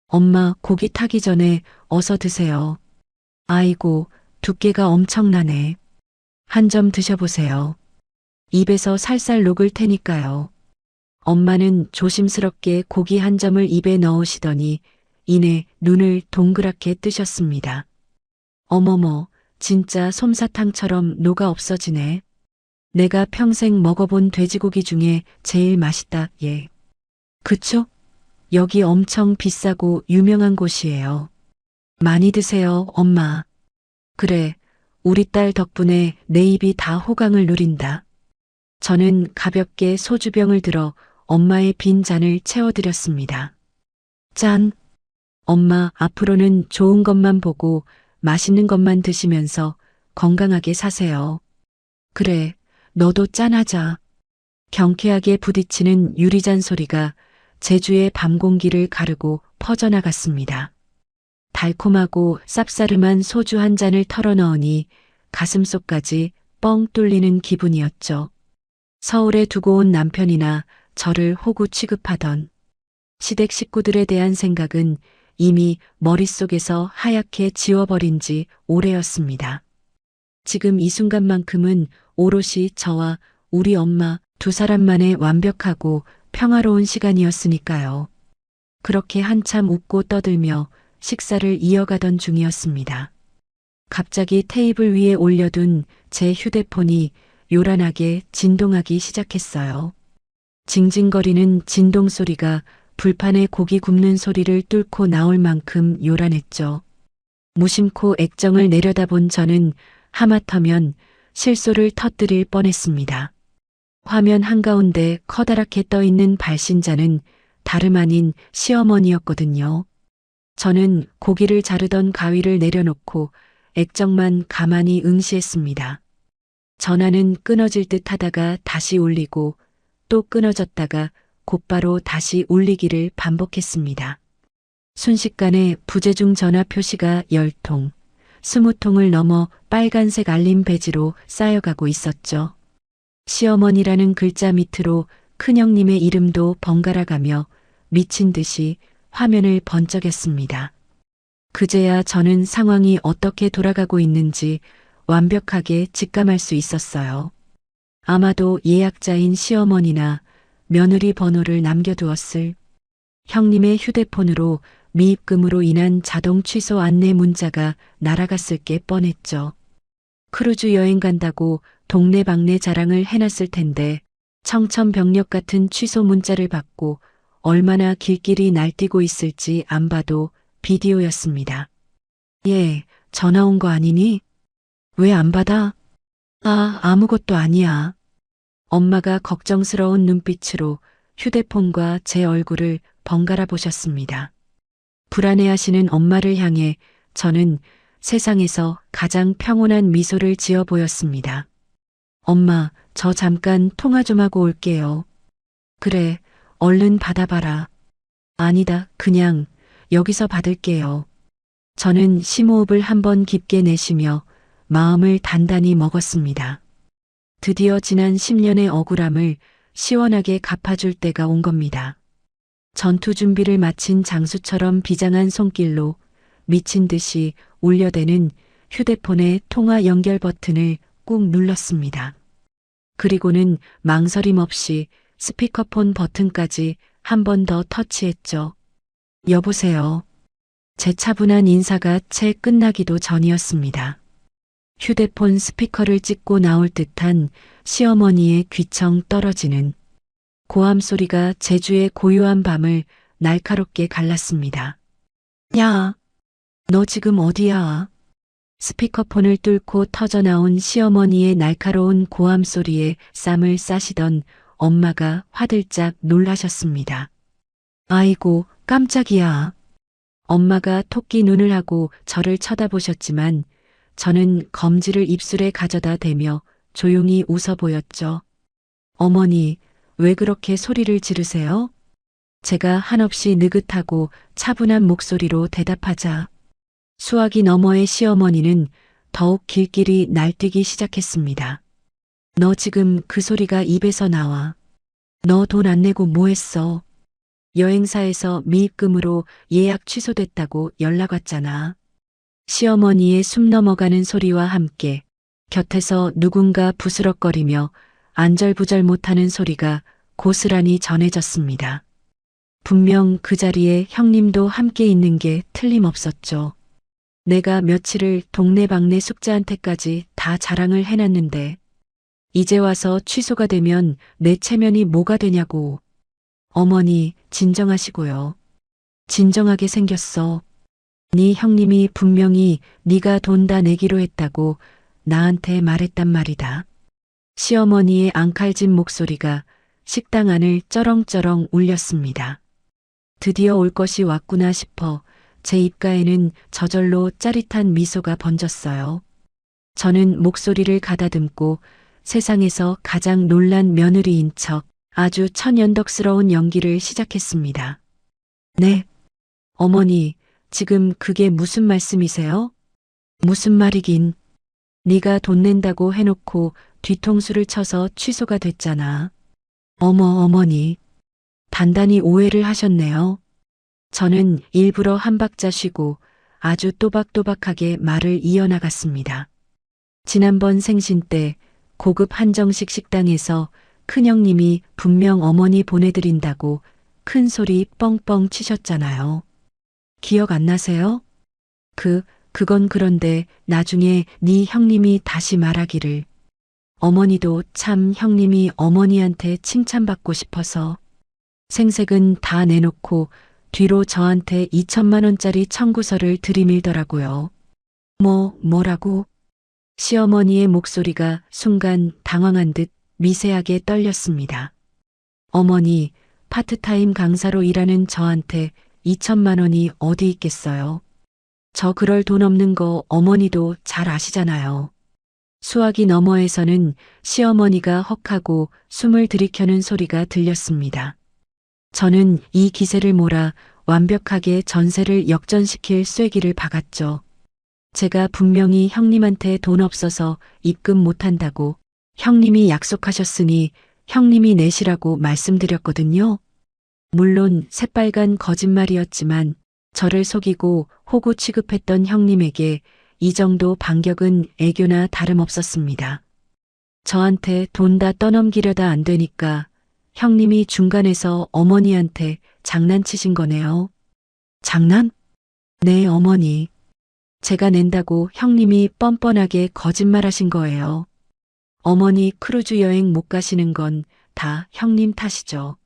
엄마, 고기 타기 전에 어서 드세요. 아이고, 두께가 엄청나네. 한 점 드셔보세요. 입에서 살살 녹을 테니까요. 엄마는 조심스럽게 고기 한 점을 입에 넣으시더니 이내 눈을 동그랗게 뜨셨습니다. 어머머, 진짜 솜사탕처럼 녹아 없어지네. 내가 평생 먹어본 돼지고기 중에 제일 맛있다, 예. 그쵸? 여기 엄청 비싸고 유명한 곳이에요. 많이 드세요, 엄마. 그래, 우리 딸 덕분에 내 입이 다 호강을 누린다. 저는 가볍게 소주병을 들어 엄마의 빈 잔을 채워드렸습니다. 짠! 엄마, 앞으로는 좋은 것만 보고 맛있는 것만 드시면서 건강하게 사세요. 그래, 너도 짠하자. 경쾌하게 부딪히는 유리잔 소리가 제주의 밤 공기를 가르고 퍼져나갔습니다. 달콤하고 쌉싸름한 소주 한 잔을 털어넣으니 가슴속까지 뻥 뚫리는 기분이었죠. 서울에 두고 온 남편이나 저를 호구 취급하던 시댁 식구들에 대한 생각은 이미 머릿속에서 하얗게 지워버린 지 오래였습니다. 지금 이 순간만큼은 오롯이 저와 우리 엄마 두 사람만의 완벽하고 평화로운 시간이었으니까요. 그렇게 한참 웃고 떠들며 식사를 이어가던 중이었습니다. 갑자기 테이블 위에 올려둔 제 휴대폰이 요란하게 진동하기 시작했어요. 징징거리는 진동 소리가 불판에 고기 굽는 소리를 뚫고 나올 만큼 요란했죠. 무심코 액정을 내려다본 저는 하마터면 실소를 터뜨릴 뻔했습니다. 화면 한가운데 커다랗게 떠있는 발신자는 다름 아닌 시어머니였거든요. 저는 고기를 자르던 가위를 내려놓고 액정만 가만히 응시했습니다. 전화는 끊어질 듯 하다가 다시 울리고 또 끊어졌다가 곧바로 다시 울리기를 반복했습니다. 순식간에 부재중 전화 표시가 10통, 20통을 넘어 빨간색 알림 배지로 쌓여가고 있었죠. 시어머니라는 글자 밑으로 큰형님의 이름도 번갈아가며 미친 듯이 화면을 번쩍였습니다. 그제야 저는 상황이 어떻게 돌아가고 있는지 완벽하게 직감할 수 있었어요. 아마도 예약자인 시어머니나 며느리 번호를 남겨두었을 형님의 휴대폰으로 미입금으로 인한 자동 취소 안내 문자가 날아갔을 게 뻔했죠. 크루즈 여행 간다고 동네방네 자랑을 해놨을 텐데 청천벽력 같은 취소 문자를 받고 얼마나 길길이 날뛰고 있을지 안 봐도 비디오였습니다. 얘, 전화 온 거 아니니? 왜 안 받아? 아무것도 아니야. 엄마가 걱정스러운 눈빛으로 휴대폰과 제 얼굴을 번갈아 보셨습니다. 불안해하시는 엄마를 향해 저는 세상에서 가장 평온한 미소를 지어 보였습니다. 엄마, 저 잠깐 통화 좀 하고 올게요. 그래, 얼른 받아봐라. 아니다, 그냥 여기서 받을게요. 저는 심호흡을 한번 깊게 내쉬며 마음을 단단히 먹었습니다. 드디어 지난 10년의 억울함을 시원하게 갚아줄 때가 온 겁니다. 전투 준비를 마친 장수처럼 비장한 손길로 미친 듯이 울려대는 휴대폰의 통화 연결 버튼을 꾹 눌렀습니다. 그리고는 망설임 없이 스피커폰 버튼까지 한 번 더 터치했죠. 여보세요. 제 차분한 인사가 채 끝나기도 전이었습니다. 휴대폰 스피커를 찍고 나올 듯한 시어머니의 귀청 떨어지는 고함 소리가 제주의 고요한 밤을 날카롭게 갈랐습니다. 야, 너 지금 어디야? 스피커폰을 뚫고 터져나온 시어머니의 날카로운 고함 소리에 쌈을 싸시던 엄마가 화들짝 놀라셨습니다. 아이고, 깜짝이야. 엄마가 토끼 눈을 하고 저를 쳐다보셨지만 저는 검지를 입술에 가져다 대며 조용히 웃어 보였죠. 어머니, 왜 그렇게 소리를 지르세요? 제가 한없이 느긋하고 차분한 목소리로 대답하자 수화기 너머의 시어머니는 더욱 길길이 날뛰기 시작했습니다. 너 지금 그 소리가 입에서 나와. 너 돈 안 내고 뭐 했어? 여행사에서 미입금으로 예약 취소됐다고 연락 왔잖아. 시어머니의 숨 넘어가는 소리와 함께 곁에서 누군가 부스럭거리며 안절부절 못하는 소리가 고스란히 전해졌습니다. 분명 그 자리에 형님도 함께 있는 게 틀림없었죠. 내가 며칠을 동네방네 숙자한테까지 다 자랑을 해놨는데 이제 와서 취소가 되면 내 체면이 뭐가 되냐고. 어머니, 진정하시고요. 진정하게 생겼어. 네 형님이 분명히 네가 돈 다 내기로 했다고 나한테 말했단 말이다. 시어머니의 앙칼진 목소리가 식당 안을 쩌렁쩌렁 울렸습니다. 드디어 올 것이 왔구나 싶어 제 입가에는 저절로 짜릿한 미소가 번졌어요. 저는 목소리를 가다듬고 세상에서 가장 놀란 며느리인 척 아주 천연덕스러운 연기를 시작했습니다. 네, 어머니, 지금 그게 무슨 말씀이세요? 무슨 말이긴. 네가 돈 낸다고 해놓고 뒤통수를 쳐서 취소가 됐잖아. 어머니, 단단히 오해를 하셨네요. 저는 일부러 한 박자 쉬고 아주 또박또박하게 말을 이어나갔습니다. 지난번 생신 때 고급 한정식 식당에서 큰형님이 분명 어머니 보내드린다고 큰 소리 뻥뻥 치셨잖아요. 기억 안 나세요? 그건 그런데 나중에 네 형님이 다시 말하기를 어머니도 참 형님이 어머니한테 칭찬받고 싶어서 생색은 다 내놓고 뒤로 저한테 2천만 원짜리 청구서를 들이밀더라고요. 뭐라고? 시어머니의 목소리가 순간 당황한 듯 미세하게 떨렸습니다. 어머니, 파트타임 강사로 일하는 저한테 2천만 원이 어디 있겠어요? 저 그럴 돈 없는 거 어머니도 잘 아시잖아요. 수화기 너머에서는 시어머니가 헉하고 숨을 들이켜는 소리가 들렸습니다. 저는 이 기세를 몰아 완벽하게 전세를 역전시킬 쐐기를 박았죠. 제가 분명히 형님한테 돈 없어서 입금 못한다고 형님이 약속하셨으니 형님이 내시라고 말씀드렸거든요. 물론 새빨간 거짓말이었지만 저를 속이고 호구 취급했던 형님에게 이 정도 반격은 애교나 다름없었습니다. 저한테 돈 다 떠넘기려다 안 되니까 형님이 중간에서 어머니한테 장난치신 거네요. 장난? 네, 어머니. 제가 낸다고 형님이 뻔뻔하게 거짓말하신 거예요. 어머니 크루즈 여행 못 가시는 건 다 형님 탓이죠.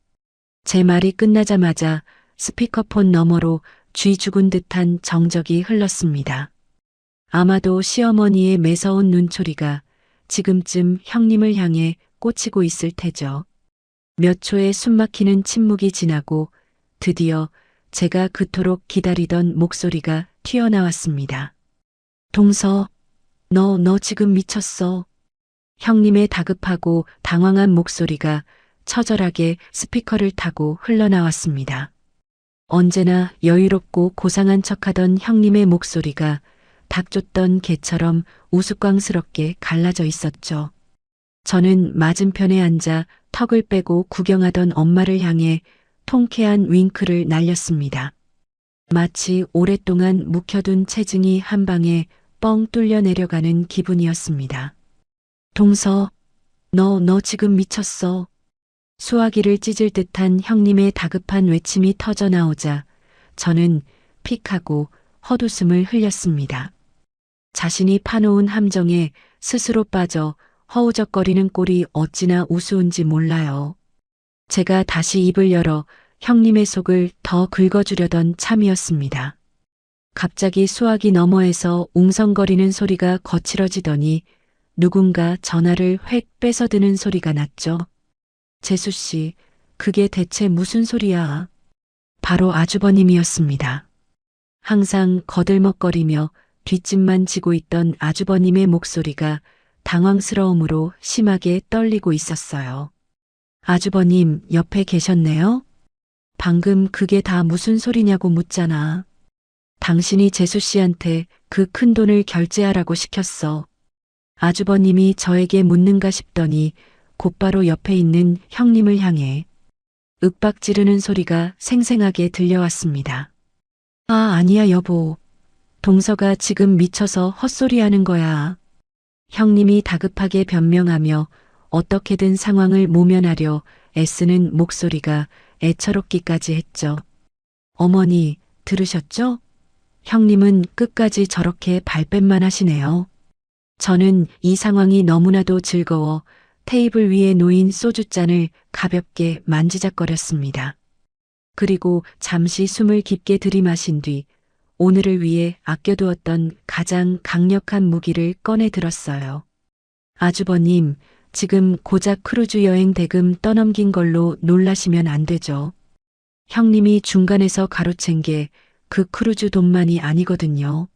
제 말이 끝나자마자 스피커폰 너머로 쥐 죽은 듯한 정적이 흘렀습니다. 아마도 시어머니의 매서운 눈초리가 지금쯤 형님을 향해 꽂히고 있을 테죠. 몇 초의 숨막히는 침묵이 지나고 드디어 제가 그토록 기다리던 목소리가 튀어나왔습니다. 동서, 너 지금 미쳤어. 형님의 다급하고 당황한 목소리가 처절하게 스피커를 타고 흘러나왔습니다. 언제나 여유롭고 고상한 척하던 형님의 목소리가 닥쳤던 개처럼 우스꽝스럽게 갈라져 있었죠. 저는 맞은편에 앉아 턱을 빼고 구경하던 엄마를 향해 통쾌한 윙크를 날렸습니다. 마치 오랫동안 묵혀둔 체증이 한 방에 뻥 뚫려 내려가는 기분이었습니다. 동서, 너 지금 미쳤어. 수화기를 찢을 듯한 형님의 다급한 외침이 터져 나오자 저는 픽 하고 헛웃음을 흘렸습니다. 자신이 파놓은 함정에 스스로 빠져 허우적거리는 꼴이 어찌나 우스운지 몰라요. 제가 다시 입을 열어 형님의 속을 더 긁어주려던 참이었습니다. 갑자기 수화기 너머에서 웅성거리는 소리가 거칠어지더니 누군가 전화를 획 뺏어드는 소리가 났죠. 재수 씨, 그게 대체 무슨 소리야? 바로 아주버님이었습니다. 항상 거들먹거리며 뒷짐만 지고 있던 아주버님의 목소리가 당황스러움으로 심하게 떨리고 있었어요. 아주버님 옆에 계셨네요? 방금 그게 다 무슨 소리냐고 묻잖아. 당신이 재수 씨한테 그 큰 돈을 결제하라고 시켰어. 아주버님이 저에게 묻는가 싶더니 곧바로 옆에 있는 형님을 향해 윽박 지르는 소리가 생생하게 들려왔습니다. 아니야 여보. 동서가 지금 미쳐서 헛소리하는 거야. 형님이 다급하게 변명하며 어떻게든 상황을 모면하려 애쓰는 목소리가 애처롭기까지 했죠. 어머니, 들으셨죠? 형님은 끝까지 저렇게 발뺌만 하시네요. 저는 이 상황이 너무나도 즐거워 테이블 위에 놓인 소주잔을 가볍게 만지작거렸습니다. 그리고 잠시 숨을 깊게 들이마신 뒤 오늘을 위해 아껴두었던 가장 강력한 무기를 꺼내 들었어요. 아주버님, 지금 고작 크루즈 여행 대금 떠넘긴 걸로 놀라시면 안 되죠. 형님이 중간에서 가로챈 게 그 크루즈 돈만이 아니거든요.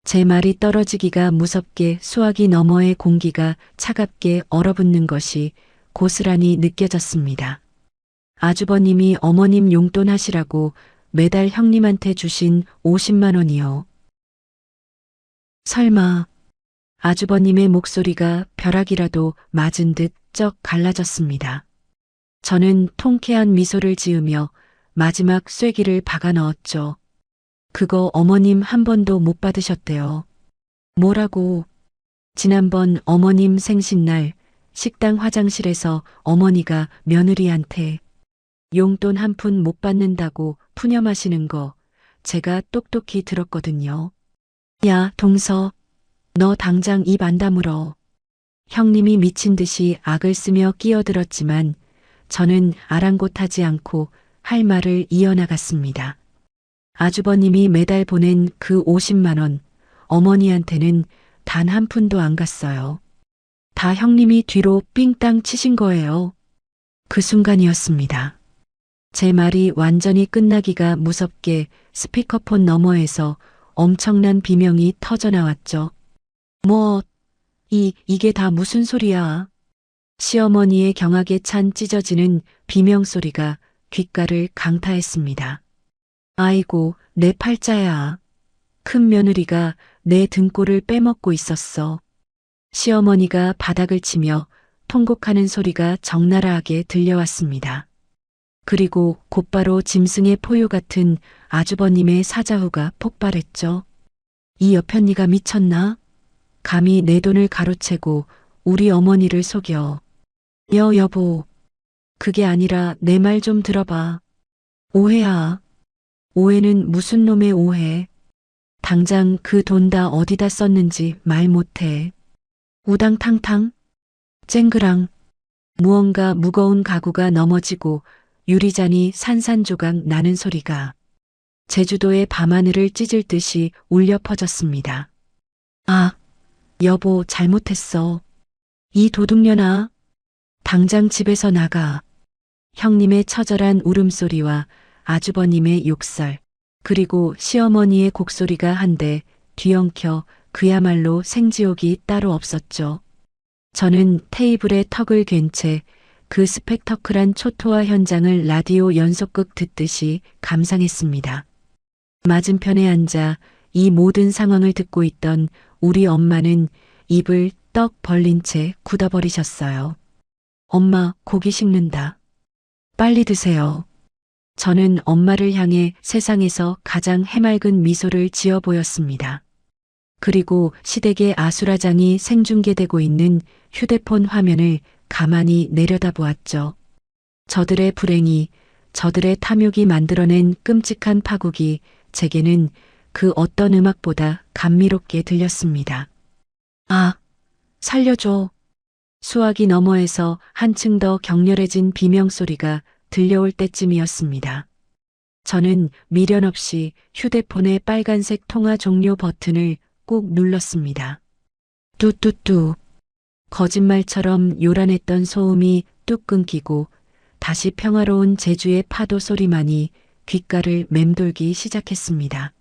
제 말이 떨어지기가 무섭게 수화기 너머의 공기가 차갑게 얼어붙는 것이 고스란히 느껴졌습니다. 아주버님이 어머님 용돈 하시라고 매달 형님한테 주신 50만 원이요. 설마 아주버님의 목소리가 벼락이라도 맞은 듯 쩍 갈라졌습니다. 저는 통쾌한 미소를 지으며 마지막 쐐기를 박아 넣었죠. 그거 어머님 한 번도 못 받으셨대요. 뭐라고? 지난번 어머님 생신날 식당 화장실에서 어머니가 며느리한테 용돈 한 푼 못 받는다고 푸념하시는 거 제가 똑똑히 들었거든요. 야, 동서. 너 당장 입 안 다물어. 형님이 미친 듯이 악을 쓰며 끼어들었지만 저는 아랑곳하지 않고 할 말을 이어나갔습니다. 아주버님이 매달 보낸 그 50만 원, 어머니한테는 단 한 푼도 안 갔어요. 다 형님이 뒤로 삥땅 치신 거예요. 그 순간이었습니다. 제 말이 완전히 끝나기가 무섭게 스피커폰 너머에서 엄청난 비명이 터져나왔죠. 뭐, 이게 다 무슨 소리야? 시어머니의 경악에 찬 찢어지는 비명소리가 귓가를 강타했습니다. 아이고, 내 팔자야. 큰 며느리가 내 등골을 빼먹고 있었어. 시어머니가 바닥을 치며 통곡하는 소리가 적나라하게 들려왔습니다. 그리고 곧바로 짐승의 포효 같은 아주버님의 사자후가 폭발했죠. 이 여편니가 미쳤나? 감히 내 돈을 가로채고 우리 어머니를 속여. 여보. 그게 아니라 내 말 좀 들어봐. 오해야. 오해는 무슨 놈의 오해. 당장 그 돈 다 어디다 썼는지 말 못해. 우당탕탕. 쨍그랑. 무언가 무거운 가구가 넘어지고 유리잔이 산산조각 나는 소리가 제주도의 밤하늘을 찢을 듯이 울려 퍼졌습니다. 아, 여보 잘못했어. 이 도둑년아. 당장 집에서 나가. 형님의 처절한 울음소리와 아주버님의 욕설, 그리고 시어머니의 곡소리가 한데 뒤엉켜 그야말로 생지옥이 따로 없었죠. 저는 테이블에 턱을 괜 채 그 스펙터클한 초토화 현장을 라디오 연속극 듣듯이 감상했습니다. 맞은편에 앉아 이 모든 상황을 듣고 있던 우리 엄마는 입을 떡 벌린 채 굳어버리셨어요. 엄마, 고기 식는다. 빨리 드세요. 저는 엄마를 향해 세상에서 가장 해맑은 미소를 지어 보였습니다. 그리고 시댁의 아수라장이 생중계되고 있는 휴대폰 화면을 가만히 내려다보았죠. 저들의 불행이, 저들의 탐욕이 만들어낸 끔찍한 파국이 제게는 그 어떤 음악보다 감미롭게 들렸습니다. 아, 살려줘. 수화기 너머에서 한층 더 격렬해진 비명소리가 들려올 때쯤이었습니다. 저는 미련 없이 휴대폰의 빨간색 통화 종료 버튼을 꾹 눌렀습니다. 뚜뚜뚜. 거짓말처럼 요란했던 소음이 뚝 끊기고 다시 평화로운 제주의 파도 소리만이 귓가를 맴돌기 시작했습니다.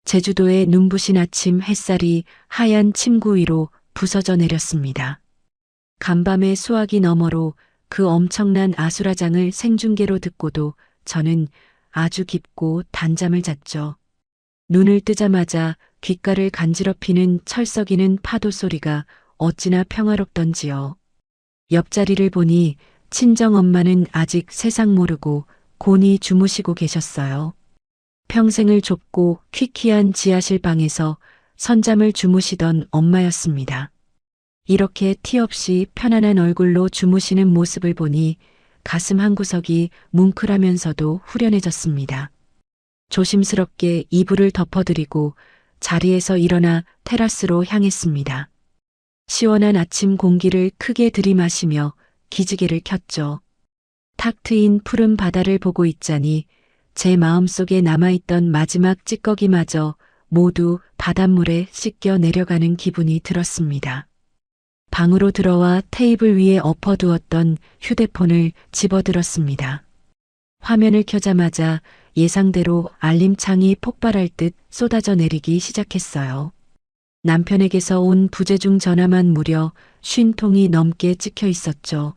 제주도의 눈부신 아침 햇살이 하얀 침구 위로 부서져 내렸습니다. 간밤의 수화기 너머로 그 엄청난 아수라장을 생중계로 듣고도 저는 아주 깊고 단잠을 잤죠. 눈을 뜨자마자 귓가를 간지럽히는 철썩이는 파도 소리가 어찌나 평화롭던지요. 옆자리를 보니 친정엄마는 아직 세상 모르고 곤히 주무시고 계셨어요. 평생을 좁고 퀴퀴한 지하실 방에서 선잠을 주무시던 엄마였습니다. 이렇게 티 없이 편안한 얼굴로 주무시는 모습을 보니 가슴 한구석이 뭉클하면서도 후련해졌습니다. 조심스럽게 이불을 덮어드리고 자리에서 일어나 테라스로 향했습니다. 시원한 아침 공기를 크게 들이마시며 기지개를 켰죠. 탁 트인 푸른 바다를 보고 있자니 제 마음속에 남아있던 마지막 찌꺼기마저 모두 바닷물에 씻겨 내려가는 기분이 들었습니다. 방으로 들어와 테이블 위에 엎어두었던 휴대폰을 집어들었습니다. 화면을 켜자마자 예상대로 알림창이 폭발할 듯 쏟아져 내리기 시작했어요. 남편에게서 온 부재중 전화만 무려 50통이 넘게 찍혀 있었죠.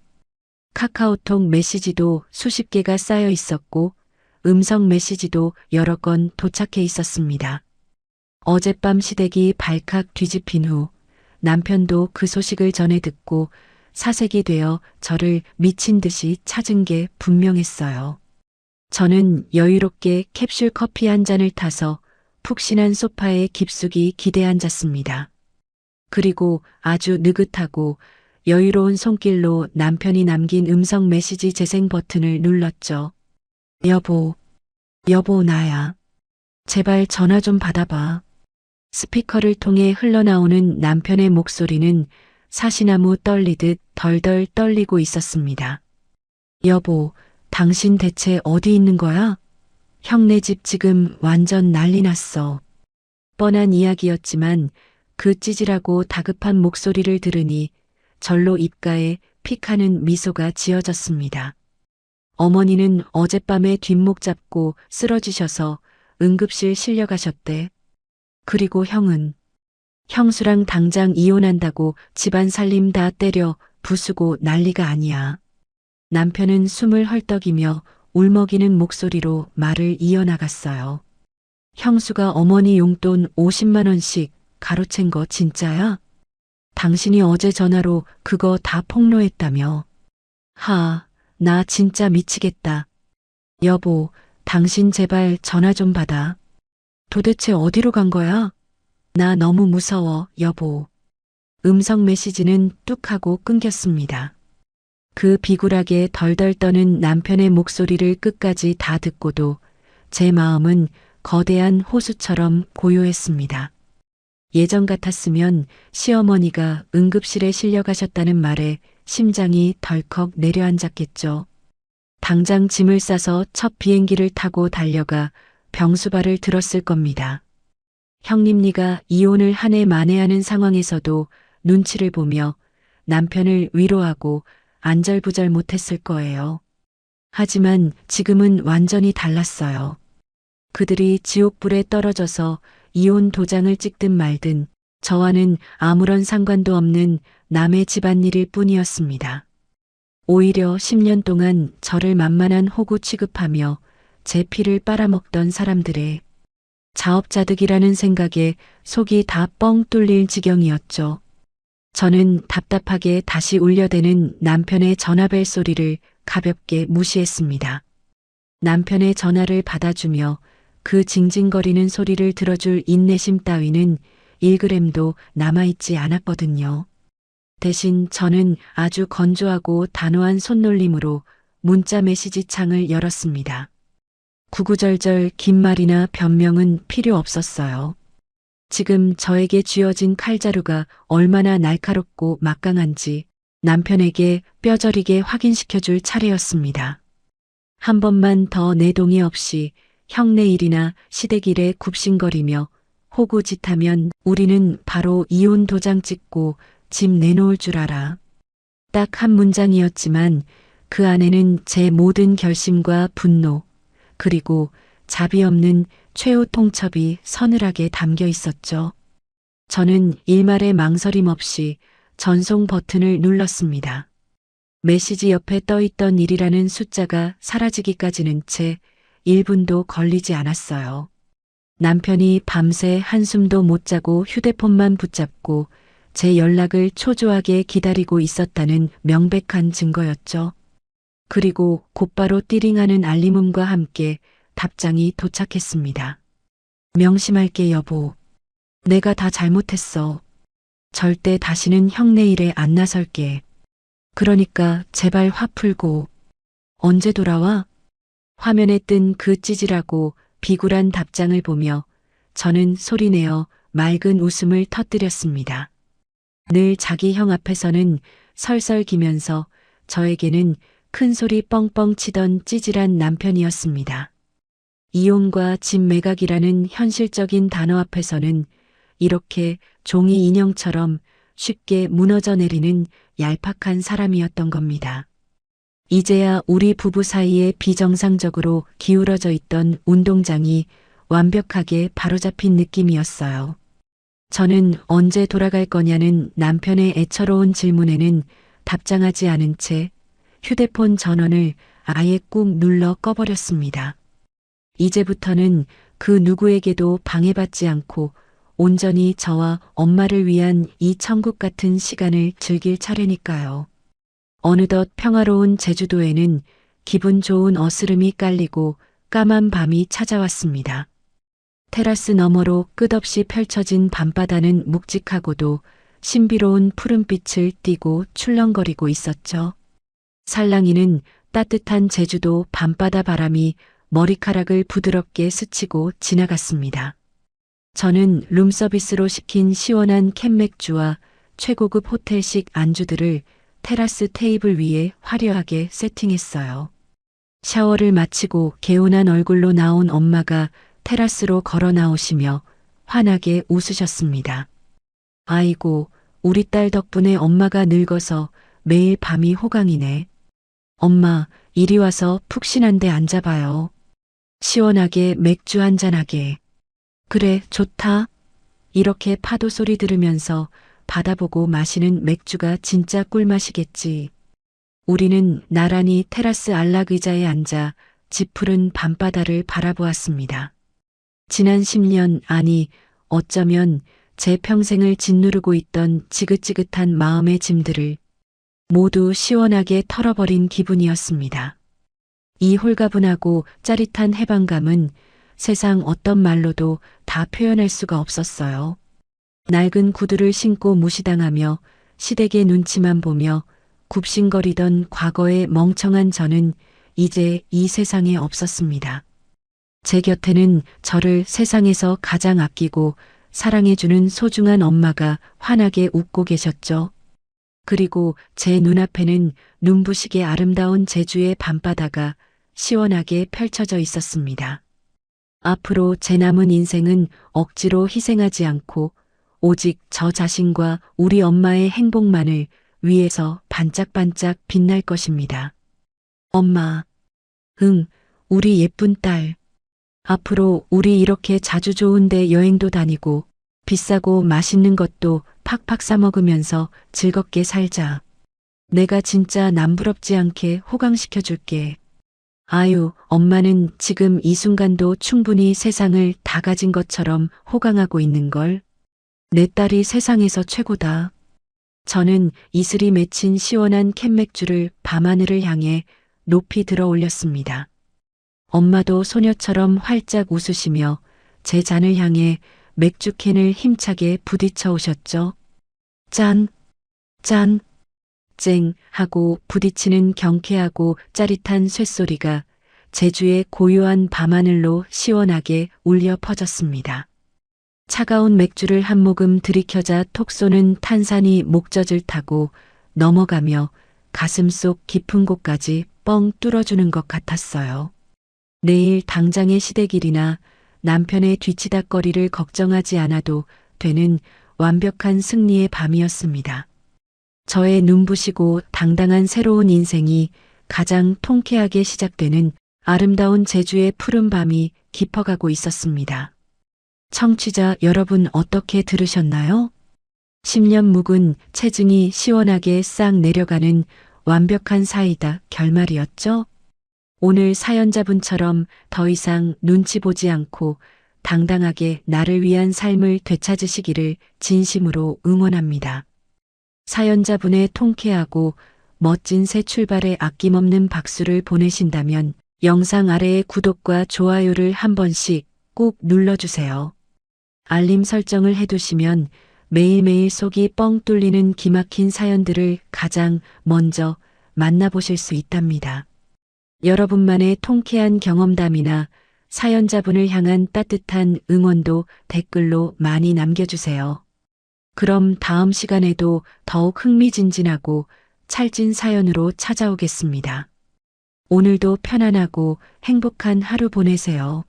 카카오톡 메시지도 수십 개가 쌓여 있었고 음성 메시지도 여러 건 도착해 있었습니다. 어젯밤 시댁이 발칵 뒤집힌 후 남편도 그 소식을 전해 듣고 사색이 되어 저를 미친 듯이 찾은 게 분명했어요. 저는 여유롭게 캡슐 커피 한 잔을 타서 푹신한 소파에 깊숙이 기대 앉았습니다. 그리고 아주 느긋하고 여유로운 손길로 남편이 남긴 음성 메시지 재생 버튼을 눌렀죠. 여보, 나야. 제발 전화 좀 받아봐. 스피커를 통해 흘러나오는 남편의 목소리는 사시나무 떨리듯 덜덜 떨리고 있었습니다. 여보, 당신 대체 어디 있는 거야? 형네 집 지금 완전 난리 났어. 뻔한 이야기였지만 그 찌질하고 다급한 목소리를 들으니 절로 입가에 픽하는 미소가 지어졌습니다. 어머니는 어젯밤에 뒷목 잡고 쓰러지셔서 응급실 실려가셨대. 그리고 형은 형수랑 당장 이혼한다고 집안 살림 다 때려 부수고 난리가 아니야. 남편은 숨을 헐떡이며 울먹이는 목소리로 말을 이어나갔어요. 형수가 어머니 용돈 50만 원씩 가로챈 거 진짜야? 당신이 어제 전화로 그거 다 폭로했다며. 나 진짜 미치겠다. 여보, 당신 제발 전화 좀 받아. 도대체 어디로 간 거야? 나 너무 무서워, 여보. 음성 메시지는 뚝 하고 끊겼습니다. 그 비굴하게 덜덜 떠는 남편의 목소리를 끝까지 다 듣고도 제 마음은 거대한 호수처럼 고요했습니다. 예전 같았으면 시어머니가 응급실에 실려가셨다는 말에 심장이 덜컥 내려앉았겠죠. 당장 짐을 싸서 첫 비행기를 타고 달려가 병수발을 들었을 겁니다. 형님네가 이혼을 한 해 만에 하는 상황에서도 눈치를 보며 남편을 위로하고 안절부절 못했을 거예요. 하지만 지금은 완전히 달랐어요. 그들이 지옥불에 떨어져서 이혼 도장을 찍든 말든 저와는 아무런 상관도 없는 남의 집안일일 뿐이었습니다. 오히려 10년 동안 저를 만만한 호구 취급하며 제 피를 빨아먹던 사람들의 자업자득이라는 생각에 속이 다 뻥 뚫릴 지경이었죠. 저는 답답하게 다시 울려대는 남편의 전화벨 소리를 가볍게 무시했습니다. 남편의 전화를 받아주며 그 징징거리는 소리를 들어줄 인내심 따위는 1g도 남아있지 않았거든요. 대신 저는 아주 건조하고 단호한 손놀림으로 문자 메시지 창을 열었습니다. 구구절절 긴 말이나 변명은 필요 없었어요. 지금 저에게 쥐어진 칼자루가 얼마나 날카롭고 막강한지 남편에게 뼈저리게 확인시켜줄 차례였습니다. 한 번만 더 내 동의 없이 형네 일이나 시댁 일에 굽신거리며 호구짓하면 우리는 바로 이혼 도장 찍고 집 내놓을 줄 알아. 딱 한 문장이었지만 그 안에는 제 모든 결심과 분노, 그리고 자비 없는 최후 통첩이 서늘하게 담겨 있었죠. 저는 일말의 망설임 없이 전송 버튼을 눌렀습니다. 메시지 옆에 떠있던 1이라는 숫자가 사라지기까지는 채 1분도 걸리지 않았어요. 남편이 밤새 한숨도 못 자고 휴대폰만 붙잡고 제 연락을 초조하게 기다리고 있었다는 명백한 증거였죠. 그리고 곧바로 띠링하는 알림음과 함께 답장이 도착했습니다. 명심할게 여보. 내가 다 잘못했어. 절대 다시는 형네 일에 안 나설게. 그러니까 제발 화 풀고. 언제 돌아와? 화면에 뜬 그 찌질하고 비굴한 답장을 보며 저는 소리내어 맑은 웃음을 터뜨렸습니다. 늘 자기 형 앞에서는 설설기면서 저에게는 큰 소리 뻥뻥 치던 찌질한 남편이었습니다. 이혼과 집 매각이라는 현실적인 단어 앞에서는 이렇게 종이 인형처럼 쉽게 무너져 내리는 얄팍한 사람이었던 겁니다. 이제야 우리 부부 사이에 비정상적으로 기울어져 있던 운동장이 완벽하게 바로잡힌 느낌이었어요. 저는 언제 돌아갈 거냐는 남편의 애처로운 질문에는 답장하지 않은 채 휴대폰 전원을 아예 꾹 눌러 꺼버렸습니다. 이제부터는 그 누구에게도 방해받지 않고 온전히 저와 엄마를 위한 이 천국 같은 시간을 즐길 차례니까요. 어느덧 평화로운 제주도에는 기분 좋은 어스름이 깔리고 까만 밤이 찾아왔습니다. 테라스 너머로 끝없이 펼쳐진 밤바다는 묵직하고도 신비로운 푸른빛을 띠고 출렁거리고 있었죠. 살랑이는 따뜻한 제주도 밤바다 바람이 머리카락을 부드럽게 스치고 지나갔습니다. 저는 룸서비스로 시킨 시원한 캔맥주와 최고급 호텔식 안주들을 테라스 테이블 위에 화려하게 세팅했어요. 샤워를 마치고 개운한 얼굴로 나온 엄마가 테라스로 걸어 나오시며 환하게 웃으셨습니다. 아이고, 우리 딸 덕분에 엄마가 늙어서 매일 밤이 호강이네. 엄마, 이리 와서 푹신한데 앉아봐요. 시원하게 맥주 한잔하게. 그래, 좋다. 이렇게 파도 소리 들으면서 바다 보고 마시는 맥주가 진짜 꿀맛이겠지. 우리는 나란히 테라스 안락 의자에 앉아 짙푸른 밤바다를 바라보았습니다. 지난 10년, 아니, 어쩌면 제 평생을 짓누르고 있던 지긋지긋한 마음의 짐들을 모두 시원하게 털어버린 기분이었습니다. 이 홀가분하고 짜릿한 해방감은 세상 어떤 말로도 다 표현할 수가 없었어요. 낡은 구두를 신고 무시당하며 시댁의 눈치만 보며 굽신거리던 과거의 멍청한 저는 이제 이 세상에 없었습니다. 제 곁에는 저를 세상에서 가장 아끼고 사랑해주는 소중한 엄마가 환하게 웃고 계셨죠. 그리고 제 눈앞에는 눈부시게 아름다운 제주의 밤바다가 시원하게 펼쳐져 있었습니다. 앞으로 제 남은 인생은 억지로 희생하지 않고 오직 저 자신과 우리 엄마의 행복만을 위해서 반짝반짝 빛날 것입니다. 엄마, 응, 우리 예쁜 딸. 앞으로 우리 이렇게 자주 좋은데 여행도 다니고 비싸고 맛있는 것도 팍팍 사 먹으면서 즐겁게 살자. 내가 진짜 남부럽지 않게 호강시켜 줄게. 아유, 엄마는 지금 이 순간도 충분히 세상을 다 가진 것처럼 호강하고 있는걸. 내 딸이 세상에서 최고다. 저는 이슬이 맺힌 시원한 캔맥주를 밤하늘을 향해 높이 들어 올렸습니다. 엄마도 소녀처럼 활짝 웃으시며 제 잔을 향해 맥주캔을 힘차게 부딪혀 오셨죠. 짠, 짠, 쨍 하고 부딪히는 경쾌하고 짜릿한 쇳소리가 제주의 고요한 밤하늘로 시원하게 울려 퍼졌습니다. 차가운 맥주를 한 모금 들이켜자 톡 쏘는 탄산이 목젖을 타고 넘어가며 가슴속 깊은 곳까지 뻥 뚫어주는 것 같았어요. 내일 당장의 시댁일이나 남편의 뒤치다꺼리를 걱정하지 않아도 되는 완벽한 승리의 밤이었습니다. 저의 눈부시고 당당한 새로운 인생이 가장 통쾌하게 시작되는 아름다운 제주의 푸른 밤이 깊어가고 있었습니다. 청취자 여러분 어떻게 들으셨나요? 10년 묵은 체증이 시원하게 싹 내려가는 완벽한 사이다 결말이었죠? 오늘 사연자분처럼 더 이상 눈치 보지 않고 당당하게 나를 위한 삶을 되찾으시기를 진심으로 응원합니다. 사연자분의 통쾌하고 멋진 새 출발에 아낌없는 박수를 보내신다면 영상 아래의 구독과 좋아요를 한 번씩 꼭 눌러주세요. 알림 설정을 해두시면 매일매일 속이 뻥 뚫리는 기막힌 사연들을 가장 먼저 만나보실 수 있답니다. 여러분만의 통쾌한 경험담이나 사연자분을 향한 따뜻한 응원도 댓글로 많이 남겨주세요. 그럼 다음 시간에도 더욱 흥미진진하고 찰진 사연으로 찾아오겠습니다. 오늘도 편안하고 행복한 하루 보내세요.